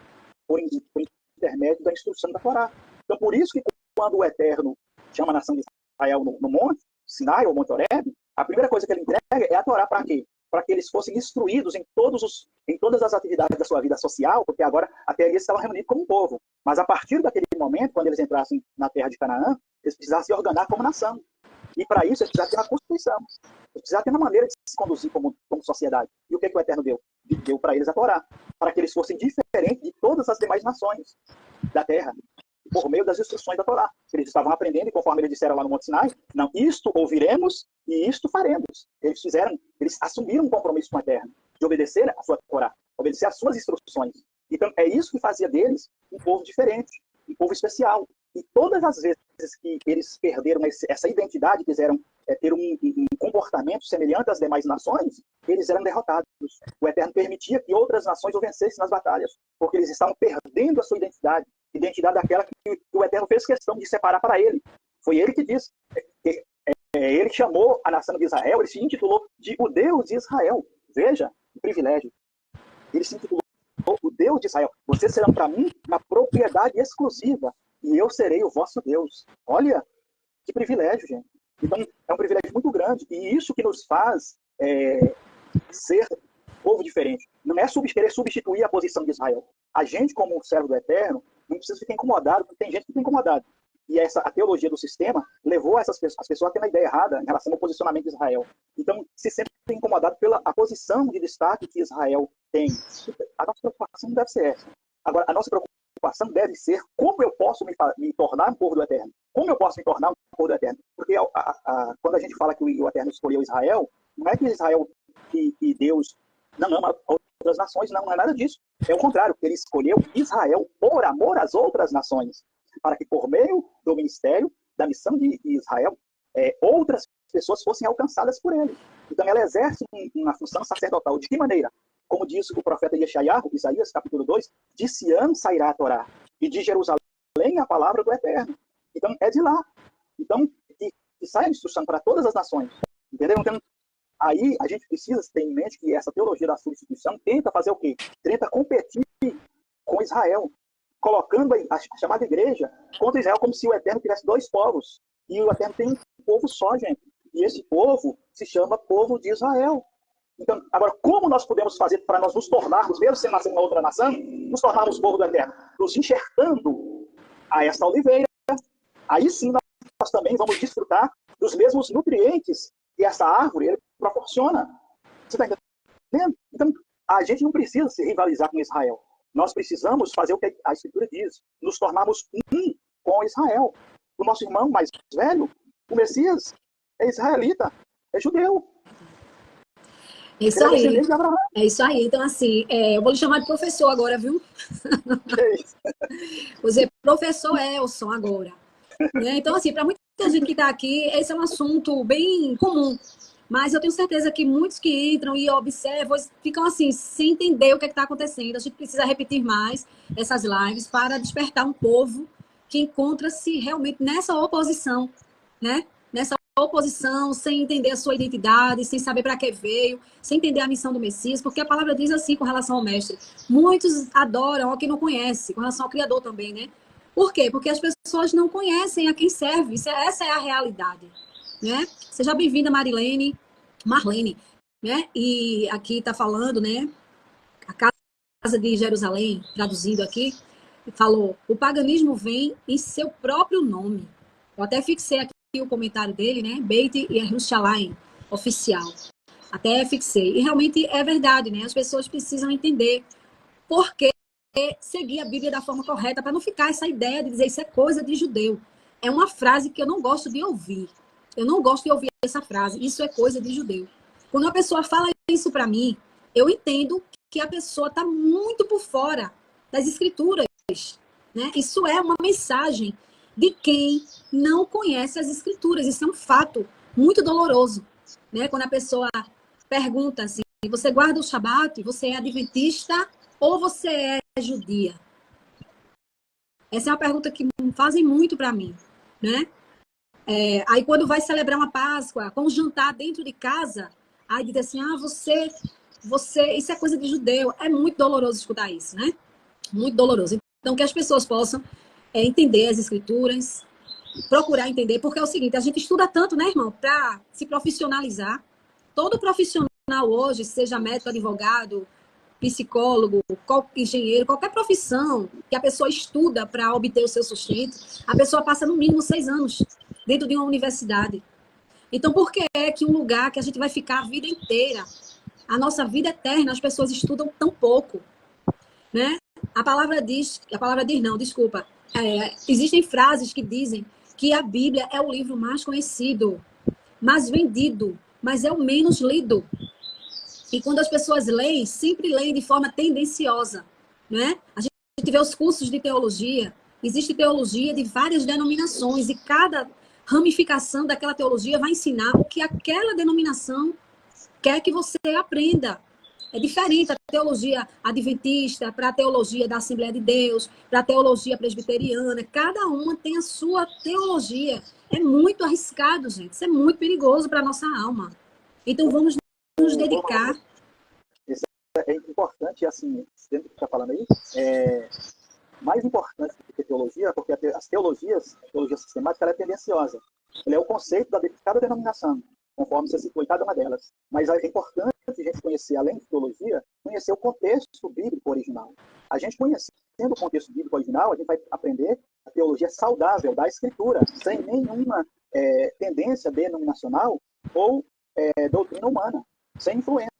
Por intermédio da instrução da Torá. Então, por isso que quando o Eterno chama a nação de Israel no Monte Sinai, ou Monte Horebe, a primeira coisa que ele entrega é a Torá. Para quê? Para que eles fossem instruídos em todas as atividades da sua vida social, porque agora até eles estavam reunidos como um povo. Mas a partir daquele momento, quando eles entrassem na terra de Canaã, eles precisavam se ordenar como nação. E para isso, eles precisavam ter uma Constituição. Eles precisavam ter uma maneira de se conduzir como sociedade. E o que o Eterno deu? Deu para eles a Torá, para que eles fossem diferentes de todas as demais nações da terra, por meio das instruções da Torá. Eles estavam aprendendo, e conforme eles disseram lá no Monte Sinai, não, isto ouviremos e isto faremos. Eles assumiram um compromisso com o Eterno, de obedecer a sua Torá, obedecer às suas instruções. Então, é isso que fazia deles um povo diferente, um povo especial. E todas as vezes que eles perderam essa identidade, quiseram ter um comportamento semelhante às demais nações, eles eram derrotados. O Eterno permitia que outras nações o vencessem nas batalhas, porque eles estavam perdendo a sua identidade daquela que o Eterno fez questão de separar para ele. Foi ele que disse. Ele chamou a nação de Israel, ele se intitulou de o Deus de Israel. Veja, o privilégio. Ele se intitulou o Deus de Israel. Vocês serão para mim uma propriedade exclusiva, e eu serei o vosso Deus. Olha, que privilégio, gente. Então, é um privilégio muito grande, e isso que nos faz ser povo diferente. Não é querer substituir a posição de Israel. A gente, como servo do Eterno, não precisa ficar incomodado, porque tem gente que fica incomodado. E a teologia do sistema levou as pessoas a ter uma ideia errada em relação ao posicionamento de Israel. Então, se sempre incomodado pela a posição de destaque que Israel tem. A nossa preocupação não deve ser essa. Agora, a nossa preocupação deve ser como eu posso me tornar um povo do Eterno. Como eu posso me tornar um povo do Eterno? Porque quando a gente fala que o Eterno escolheu Israel, não é que Israel e Deus não ama outras nações, não é nada disso. É o contrário, ele escolheu Israel por amor às outras nações, para que por meio do ministério, da missão de Israel, outras pessoas fossem alcançadas por ele. Então ela exerce uma função sacerdotal. De que maneira? Como diz o profeta Isaías, capítulo 2, de Sião sairá a Torá, e de Jerusalém a palavra do Eterno. Então é de lá. Então, que sai a instrução para todas as nações. Entendeu? Então, aí a gente precisa ter em mente que essa teologia da substituição tenta fazer o quê? Tenta competir com Israel, colocando a chamada igreja contra Israel como se o Eterno tivesse dois povos. E o Eterno tem um povo só, gente. E esse povo se chama povo de Israel. Então, agora, como nós podemos fazer para nós nos tornarmos, mesmo sendo nascendo uma outra nação, nos tornarmos povo do Eterno? Nos enxertando a esta oliveira. Aí sim nós também vamos desfrutar dos mesmos nutrientes que essa árvore ele proporciona. Você está entendendo? Então, a gente não precisa se rivalizar com Israel. Nós precisamos fazer o que a Escritura diz, nos tornarmos um com Israel. O nosso irmão mais velho, o Messias, é israelita, é judeu. É isso aí. É isso aí. Então, assim, eu vou lhe chamar de professor agora, viu? É isso. Você é professor Elson agora. Né? Então, assim, para muita gente que está aqui, esse é um assunto bem comum. Mas eu tenho certeza que muitos que entram e observam ficam assim, sem entender o que está acontecendo. A gente precisa repetir mais essas lives para despertar um povo que encontra-se realmente nessa oposição, né? Nessa oposição, sem entender a sua identidade, sem saber para que veio, sem entender a missão do Messias, porque a palavra diz assim com relação ao Mestre. Muitos adoram ao que não conhece, com relação ao Criador também, né? Por quê? Porque as pessoas não conhecem a quem serve. Essa é a realidade, né? Seja bem-vinda, Marlene, né? E aqui está falando, né? A Casa de Jerusalém, traduzindo aqui, falou: o paganismo vem em seu próprio nome. Eu até fixei aqui o comentário dele, né? Beit Yerushalayim, oficial. Até fixei. E realmente é verdade, né? As pessoas precisam entender por que seguir a Bíblia da forma correta, para não ficar essa ideia de dizer isso é coisa de judeu. É uma frase que eu não gosto de ouvir. Eu não gosto de ouvir essa frase. Isso é coisa de judeu. Quando uma pessoa fala isso para mim, eu entendo que a pessoa está muito por fora das escrituras, né? Isso é uma mensagem de quem não conhece as escrituras. Isso é um fato muito doloroso, né? Quando a pessoa pergunta assim: você guarda o Shabat? Você é adventista ou você é judia? Essa é uma pergunta que fazem muito para mim, né? Aí quando vai celebrar uma Páscoa, com um jantar dentro de casa, aí diz assim, isso é coisa de judeu. É muito doloroso escutar isso, né? Muito doloroso. Então, que as pessoas possam entender as escrituras, procurar entender, porque é o seguinte, a gente estuda tanto, né, irmão, para se profissionalizar. Todo profissional hoje, seja médico, advogado, psicólogo, engenheiro, qualquer profissão que a pessoa estuda para obter o seu sustento, a pessoa passa no mínimo 6 anos dentro de uma universidade. Então, por que é que um lugar que a gente vai ficar a vida inteira, a nossa vida eterna, as pessoas estudam tão pouco, né? A palavra diz não, desculpa. Existem frases que dizem que a Bíblia é o livro mais conhecido, mais vendido, mas é o menos lido. E quando as pessoas leem, sempre leem de forma tendenciosa, né? A gente vê os cursos de teologia, existe teologia de várias denominações e cada ramificação daquela teologia vai ensinar o que aquela denominação quer que você aprenda. É diferente a teologia adventista para a teologia da Assembleia de Deus, para a teologia presbiteriana. Cada uma tem a sua teologia. É muito arriscado, gente. Isso é muito perigoso para a nossa alma. Então, vamos nos dedicar. Isso é importante, assim, dentro do que está falando aí, mais importante do que teologia, porque as teologias, a teologia sistemática, ela é tendenciosa. Ela é o conceito de cada denominação, conforme você citou em cada uma delas. Mas é importante a gente conhecer, além de teologia, conhecer o contexto bíblico original. A gente conhecendo o contexto bíblico original, a gente vai aprender a teologia saudável da Escritura, sem nenhuma tendência denominacional ou doutrina humana, sem influência.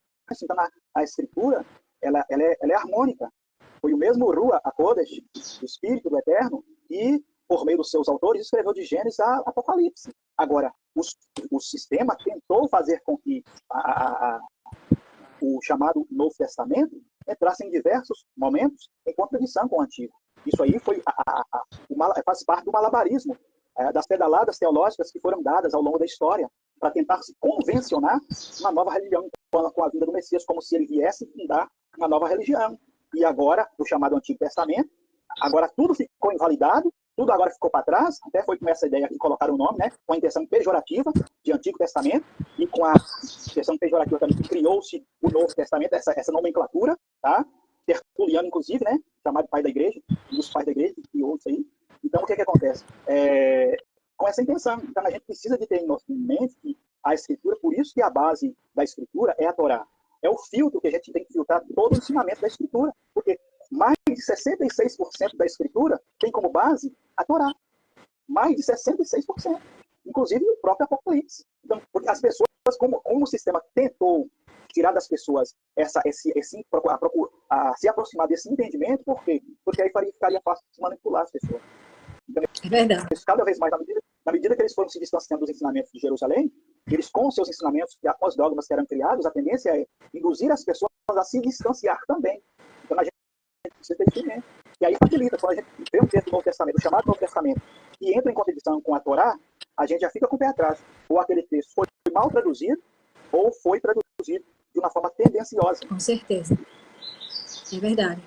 Então, a Escritura, ela é harmônica. Foi o mesmo Rua HaKodesh, o Espírito do Eterno, que, por meio dos seus autores, escreveu de Gênesis a Apocalipse. Agora, o sistema tentou fazer com que o chamado Novo Testamento entrasse em diversos momentos em contradição com o Antigo. Isso aí faz parte do malabarismo, das pedaladas teológicas que foram dadas ao longo da história para tentar se convencionar uma nova religião com a vinda do Messias, como se ele viesse fundar uma nova religião. E agora, o chamado Antigo Testamento, agora tudo ficou invalidado, tudo agora ficou para trás, até foi com essa ideia que colocaram o nome, né, com a intenção pejorativa de Antigo Testamento, e com a intenção pejorativa também que criou-se o Novo Testamento, essa nomenclatura, tá? Tertuliano, inclusive, né, chamado pai da igreja, um dos pais da igreja, que criou isso aí. Então, o que acontece? Com essa intenção, então a gente precisa de ter em mente que a Escritura, por isso que a base da Escritura é a Torá. É o filtro que a gente tem que filtrar todo o ensinamento da Escritura, porque mais de 66% da Escritura tem como base a Torá. Mais de 66%. Inclusive o próprio Apocalipse. Então, porque as pessoas, como o sistema tentou tirar das pessoas se aproximar desse entendimento, por quê? Porque aí ficaria fácil de manipular as pessoas. Então, é verdade. Cada vez mais, na medida que eles foram se distanciando dos ensinamentos de Jerusalém, eles, com os seus ensinamentos, com os dogmas que eram criados, a tendência é induzir as pessoas a se distanciar também. Então, a gente precisa ter entendimento. E aí facilita, quando a gente vê um texto do Novo Testamento, o chamado Novo Testamento, e entra em contradição com a Torá, a gente já fica com o pé atrás. Ou aquele texto foi mal traduzido, ou foi traduzido de uma forma tendenciosa. Com certeza. É verdade.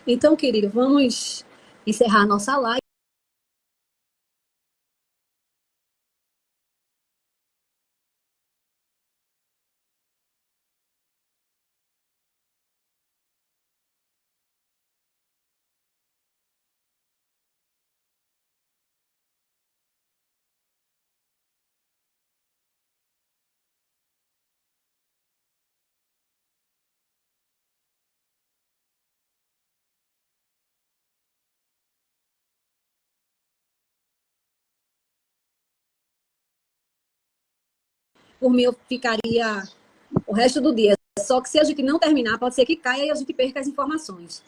Então, querido, vamos encerrar a nossa live. Por mim, eu ficaria o resto do dia. Só que se a gente não terminar, pode ser que caia e a gente perca as informações.